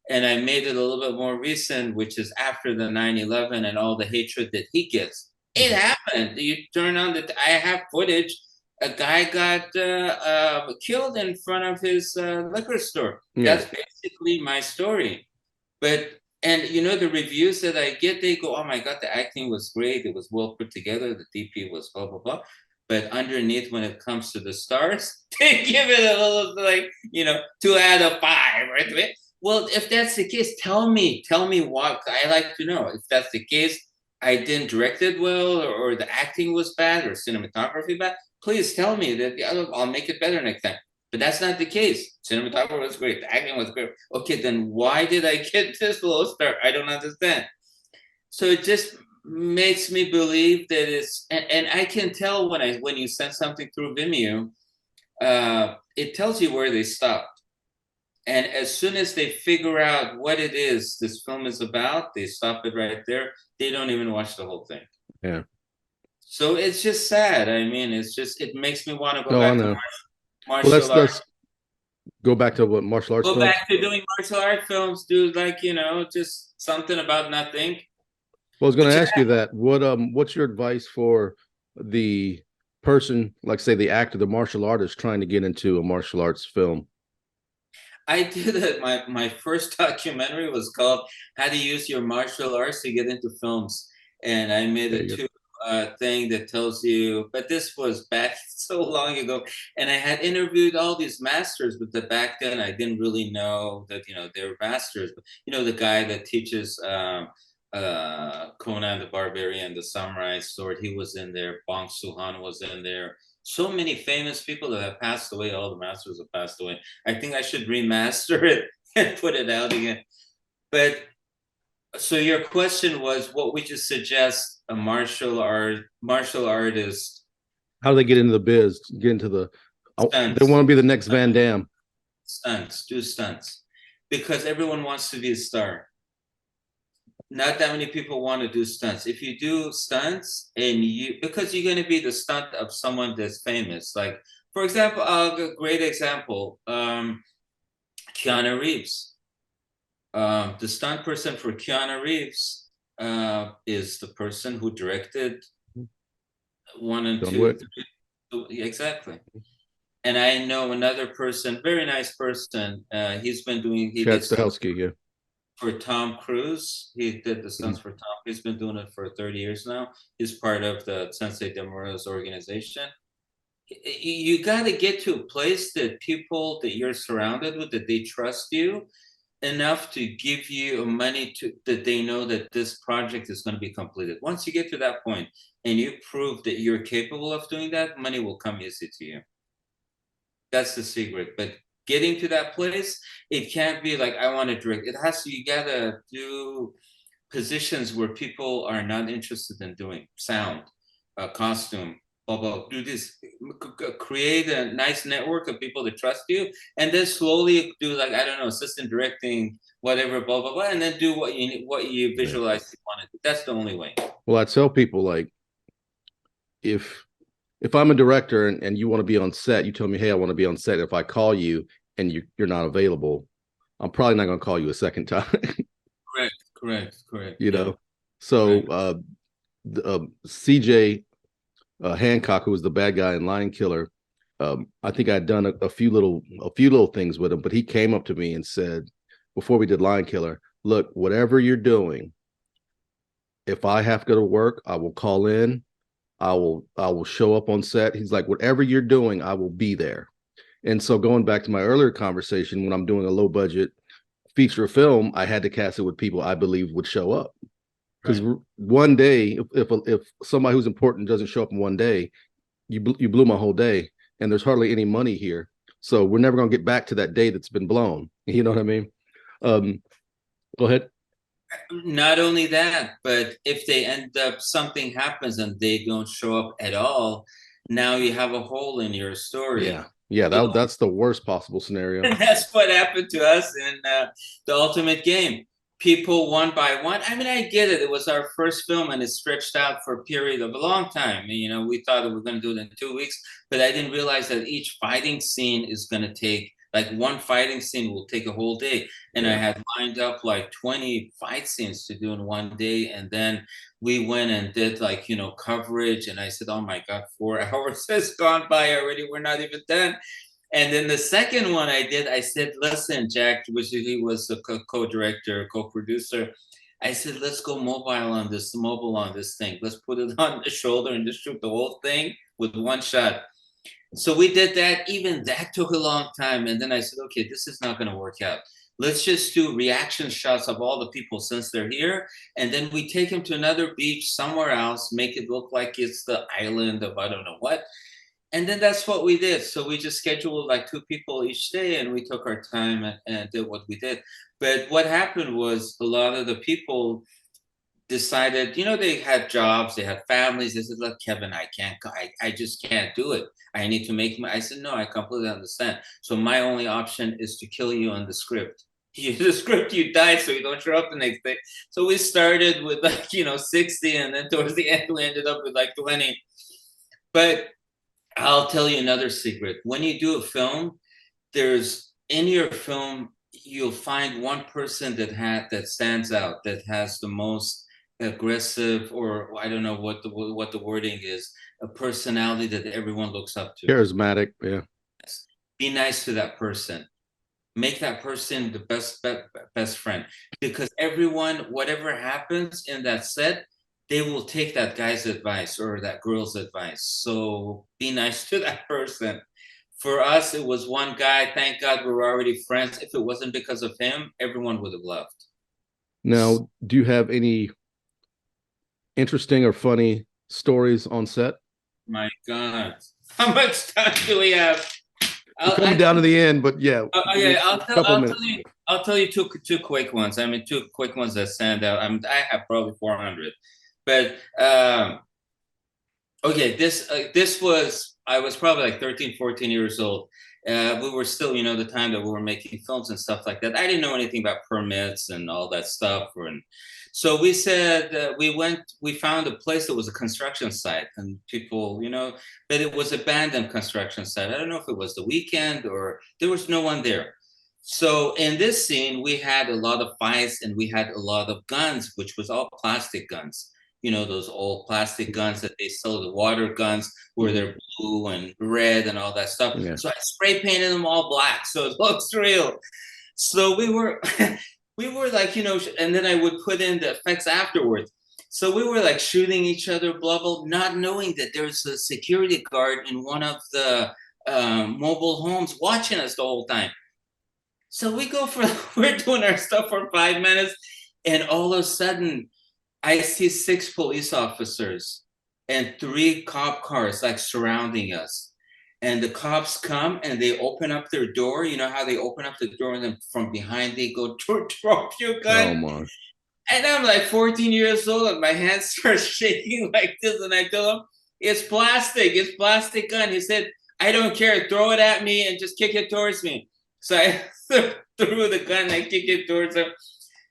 and I made it a little bit more recent, which is after the 9/11 and all the hatred that he gets. It Mhm. happened. You turn on I have footage. A guy got killed in front of his liquor store. Yeah. That's basically my story. But and the reviews that I get, they go, "Oh my God, the acting was great. It was well put together. The DP was blah blah blah." But underneath, when it comes to the stars, they give it a little like 2 out of 5, right? Well, if that's the case, tell me what. I like to know if that's the case. I didn't direct it well, or the acting was bad, or cinematography bad. Please tell me that. I'll make it better next time. But that's not the case. Cinematography was great. The acting was great. Okay, then why did I get this low star? I don't understand. So it just makes me believe that and I can tell when you send something through Vimeo, it tells you where they stopped. And as soon as they figure out what it is this film is about, they stop it right there. They don't even watch the whole thing. Yeah. So it's just sad. I mean, it makes me want to go No, I back to know. Well, martial arts. let's go back to what martial arts Go films. back to doing martial art films, do just something about nothing. Well, I was going But to yeah, ask you that. What's your advice for the person, like say the actor, the martial artist trying to get into a martial arts film? I did it. My first documentary was called "How to Use Your Martial Arts to Get into Films," and I made There a you go. thing that tells you. But this was back so long ago, and I had interviewed all these masters, but back then I didn't really know that they were masters. But the guy that teaches Conan the Barbarian, the samurai sword, he was in there. Bong Suhan was in there. So many famous people that have passed away. All the masters have passed away. I think I should remaster it and put it out again. But so your question was, what would you suggest a martial artist How do they get into the biz? Get into the they stunts, want to be the next Van Damme. do stunts, because everyone wants to be a star. Not that many people want to do stunts. If you do stunts and because you're going to be the stunt of someone that's famous, like for example, a great example, Keanu Reeves. The stunt person for Keanu Reeves is the person who directed one and John two, Wick. three, exactly. And I know another person, very nice person. He Chad did stuff Stahelski, yeah. for Tom Cruise. He did the stunts for Tom. He's been doing it for 30 years now. He's part of the Sensei Demura's organization. You got to get to a place that people that you're surrounded with, that they trust you enough to give you money to that they know that this project is going to be completed. Once you get to that point and you prove that you're capable of doing that, money will come easy to you. That's the secret. But getting to that place, it can't be like I want to direct. It has to. You gotta do positions where people are not interested in doing sound, costume, blah blah. Do this, create a nice network of people that trust you, and then slowly do like I don't know, assistant directing, whatever, blah blah blah, and then do what you Yeah. visualize you want to do. That's the only way. Well, I tell people like if I'm a director and you want to be on set, you tell me, hey, I want to be on set. If I call you and you're not available, I'm probably not going to call you a second time. Correct. You Yeah. know, so Right. CJ Hancock, who was the bad guy in Lion Killer, I think I'd done a few little things with him, but he came up to me and said, before we did Lion Killer, look, whatever you're doing, if I have to go to work, I will call in. I will show up on set. He's like, whatever you're doing, I will be there. And so going back to my earlier conversation, when I'm doing a low budget feature film, I had to cast it with people I believe would show up. Because Right. one day, if somebody who's important doesn't show up in one day, you blew my whole day, and there's hardly any money here. So we're never gonna get back to that day that's been blown. You know what I mean? Um, Go ahead. Not only that, but if they end up something happens and they don't show up at all, now you have a hole in your story. Yeah, So that's the worst possible scenario. and that's what happened to us in the Ultimate Game. People one by one. I mean, I get it. It was our first film, and it stretched out for a period of a long time. You know, we thought we were going to do it in 2 weeks, but I didn't realize that each fighting scene is going to take like one fighting scene will take a whole day. And I Yeah. had lined up like 20 fight scenes to do in one day, and then we went and did like coverage. And I said, "Oh my God, 4 hours has gone by already. We're not even done." And then the second one I did, I said, listen, Jack, which he was the co-director, co-producer. I said, let's go mobile on this thing. Let's put it on the shoulder and just shoot the whole thing with one shot. So we did that. Even that took a long time. And then I said, okay, this is not going to work out. Let's just do reaction shots of all the people since they're here. And then we take them to another beach somewhere else, make it look like it's the island of I don't know what. And then that's what we did. So we just scheduled like 2 people each day, and we took our time and did what we did. But what happened was a lot of the people decided, they had jobs, they had families. They said, look, Kevin, I can't go. I just can't do it. I need to make my, I said, no, I completely understand. So my only option is to kill you on the script. The script, you die, so you don't show up the next day. So we started with like, 60, and then towards the end, we ended up with like 20. But I'll tell you another secret. When you do a film, there's in your film, you'll find one person that stands out, that has the most aggressive, or I don't know what the wording is, a personality that everyone looks up to. Charismatic. Yeah. Be nice to that person. Make that person the best friend, because everyone, whatever happens in that set, they will take that guy's advice or that girl's advice. So be nice to that person. For us, it was one guy. Thank God we were already friends. If it wasn't because of him, everyone would have left. Now, do you have any interesting or funny stories on set? My God, how much time do we have? We're coming down to the end, but yeah, Okay, a couple minutes. I'll tell you two quick ones. I mean, two quick ones that stand out. I have probably 400, but okay, this was I was probably like 13, 14 years old, We were still, the time that we were making films and stuff like that. I didn't know anything about permits and all that stuff. And so we said, we found a place that was a construction site, and people, but it was abandoned construction site. I don't know if it was the weekend or there was no one there. So in this scene, we had a lot of fights and we had a lot of guns, which was all plastic guns. Those old plastic guns that they sell, the water guns, where they're blue and red and all that stuff. Yeah. So I spray painted them all black, so it looks real. So we were, we were like, and then I would put in the effects afterwards. So we were like shooting each other, blah, blah, not knowing that there's a security guard in one of the mobile homes watching us the whole time. So we're doing our stuff for 5 minutes, and all of a sudden, I see 6 police officers and 3 cop cars like surrounding us. And the cops come and they open up their door. You know how they open up the door and then from behind they go, drop your gun. Oh my. And I'm like 14 years old and my hands start shaking like this. And I tell him, it's plastic gun. He said, I don't care, throw it at me and just kick it towards me. So I threw the gun and I kicked it towards him.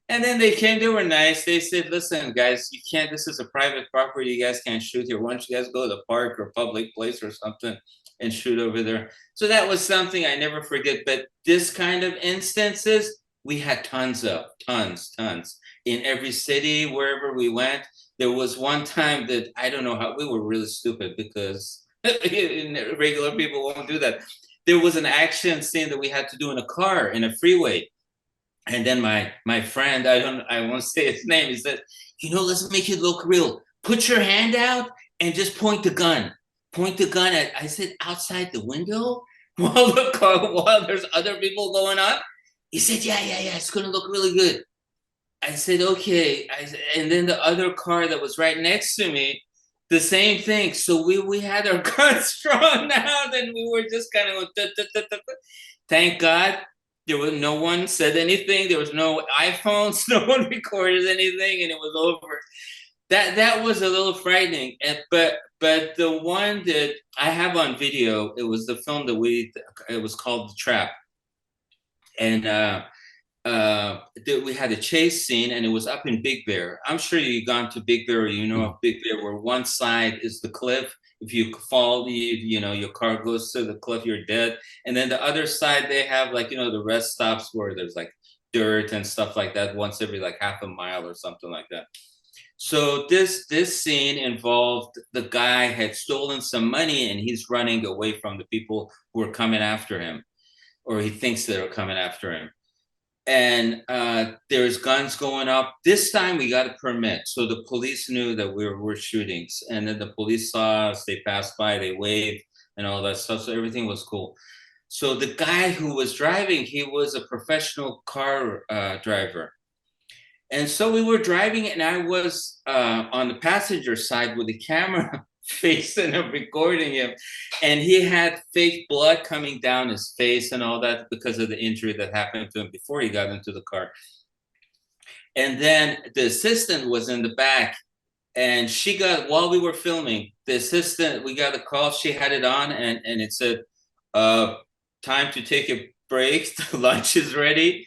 And then they were nice. They said, listen, guys, you can't, this is a private property. You guys can't shoot here. Why don't you guys go to the park or public place or something and shoot over there? So that was something I never forget. But this kind of instances, we had tons. In every city, wherever we went. There was one time that, I don't know how, we were really stupid because regular people won't do that. There was an action scene that we had to do in a car, in a freeway. And then my friend, I won't say his name, he said, let's make it look real. Put your hand out and just point the gun. Point the gun at, I said, outside the window while there's other people going on. He said, yeah, it's gonna look really good. I said, okay. And then the other car that was right next to me, the same thing. So we had our guns drawn out and we were just kind of going, thank God. There was no one said anything. There was no iPhones. No one recorded anything, and it was over. That was a little frightening. But the one that I have on video, it was the film that it was called The Trap, and we had a chase scene, and it was up in Big Bear. I'm sure you've gone to Big Bear, of Big Bear, where one side is the cliff. If you fall, your car goes to the cliff, you're dead. And then the other side, they have the rest stops where there's like dirt and stuff like that once every like half a mile or something like that. So this scene involved the guy had stolen some money and he's running away from the people who are coming after him, or he thinks they're coming after him. And there's guns going up. This time we got a permit. So the police knew that we were shooting. And then the police saw us, they passed by, they waved and all that stuff. So everything was cool. So the guy who was driving, he was a professional car driver. And so we were driving and I was on the passenger side with the camera facing him, recording him. And he had fake blood coming down his face and all that because of the injury that happened to him before he got into the car. And then the assistant was in the back and while we were filming, the assistant, we got a call, she had it on and it said, time to take a break, the lunch is ready.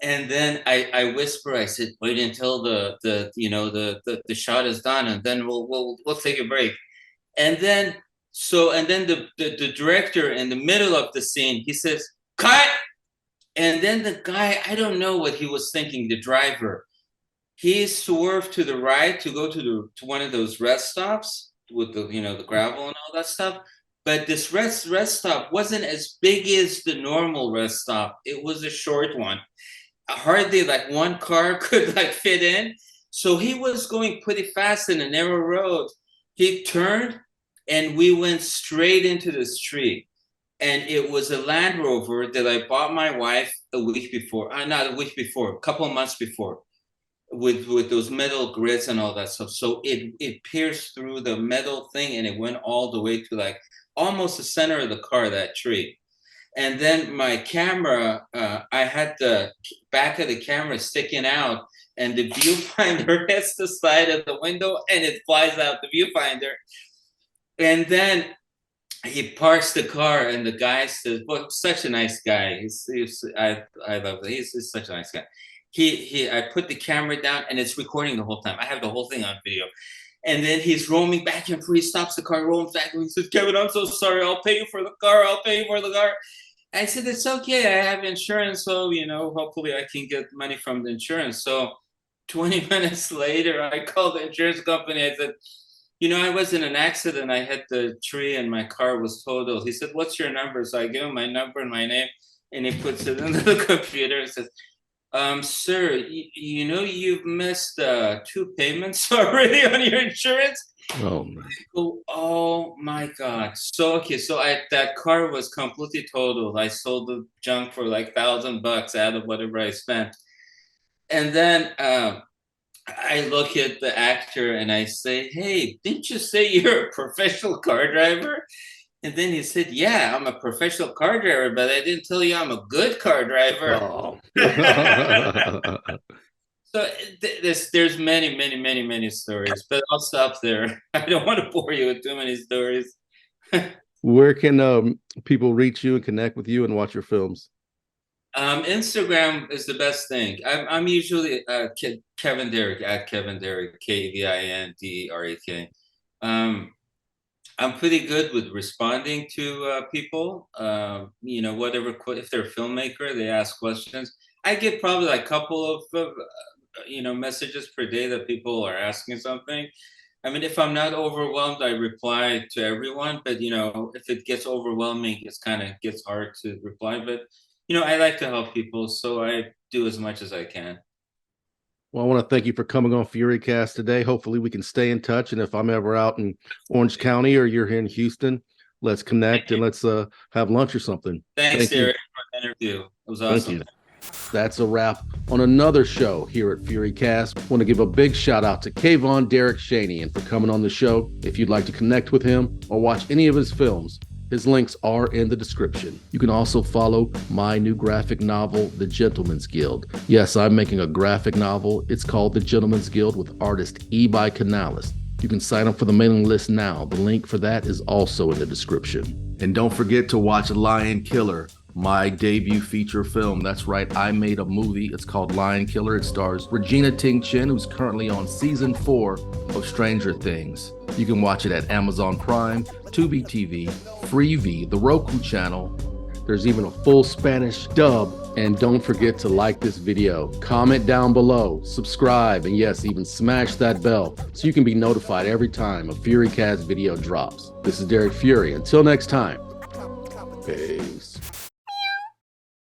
And then I whisper, I said, wait until the shot is done and then we'll take a break. And then the director in the middle of the scene, he says, cut. And then the guy, I don't know what he was thinking, the driver, he swerved to the right to go to one of those rest stops with the gravel and all that stuff. But this rest stop wasn't as big as the normal rest stop. It was a short one. Hardly like one car could fit in. So he was going pretty fast in a narrow road. He turned and we went straight into the street. And it was a Land Rover that I bought my wife a couple of months before, with those metal grids and all that stuff. So it pierced through the metal thing and it went all the way to almost the center of the car, that tree. And then my camera, I had the back of the camera sticking out and the viewfinder hits the side of the window and it flies out the viewfinder. And then he parks the car, and the guy says, "Well, such a nice guy. I love him. He's such a nice guy." I put the camera down, and it's recording the whole time. I have the whole thing on video. And then he's roaming back and forth. He stops the car, roams back, and he says, "Kevin, I'm so sorry. I'll pay you for the car. I'll pay you for the car." I said, "It's okay. I have insurance, so hopefully I can get money from the insurance." So 20 minutes later, I called the insurance company. I said, "I was in an accident. I hit the tree and my car was totaled." He said, "What's your number?" So I give him my number and my name, and he puts it into the computer and says, "Sir, you've missed 2 payments already on your insurance." Oh my. Oh my God. So okay, so that car was completely totaled. I sold the junk for like $1,000 out of whatever I spent. And then I look at the actor and I say, "Hey, didn't you say you're a professional car driver?" And then he said, "Yeah, I'm a professional car driver, but I didn't tell you I'm a good car driver." Oh. So there's many, many, many, many stories, but I'll stop there. I don't want to bore you with too many stories. Where can people reach you and connect with you and watch your films? Instagram is the best thing. I'm usually Kevin Derak, at Kevin Derak, KevinDerak. I'm pretty good with responding to people. Whatever, if they're a filmmaker, they ask questions. I get probably like a couple of messages per day that people are asking something. I mean, if I'm not overwhelmed, I reply to everyone. But if it gets overwhelming, it's kind of gets hard to reply. But I like to help people, so I do as much as I can. Well, I want to thank you for coming on FURYCAST today. Hopefully we can stay in touch. And if I'm ever out in Orange County or you're here in Houston, let's connect and let's have lunch or something. Thanks, Derrick, for the interview. It was awesome. Thank you. That's a wrap on another show here at FURYCAST. I want to give a big shout out to Kayvon Derak Shanian for coming on the show. If you'd like to connect with him or watch any of his films, his links are in the description. You can also follow my new graphic novel, The Gentleman's Guild. Yes, I'm making a graphic novel. It's called The Gentleman's Guild with artist E. Canalis. You can sign up for the mailing list now. The link for that is also in the description. And don't forget to watch Lion Killer, my debut feature film. That's right, I made a movie. It's called Lion Killer. It stars Regina Ting-Chen, who's currently on season 4 of Stranger Things. You can watch it at Amazon Prime, Tubi TV, Freevee, the Roku channel. There's even a full Spanish dub. And don't forget to like this video, comment down below, subscribe, and yes, even smash that bell so you can be notified every time a FURYCAST video drops. This is Derrick Fury. Until next time, peace.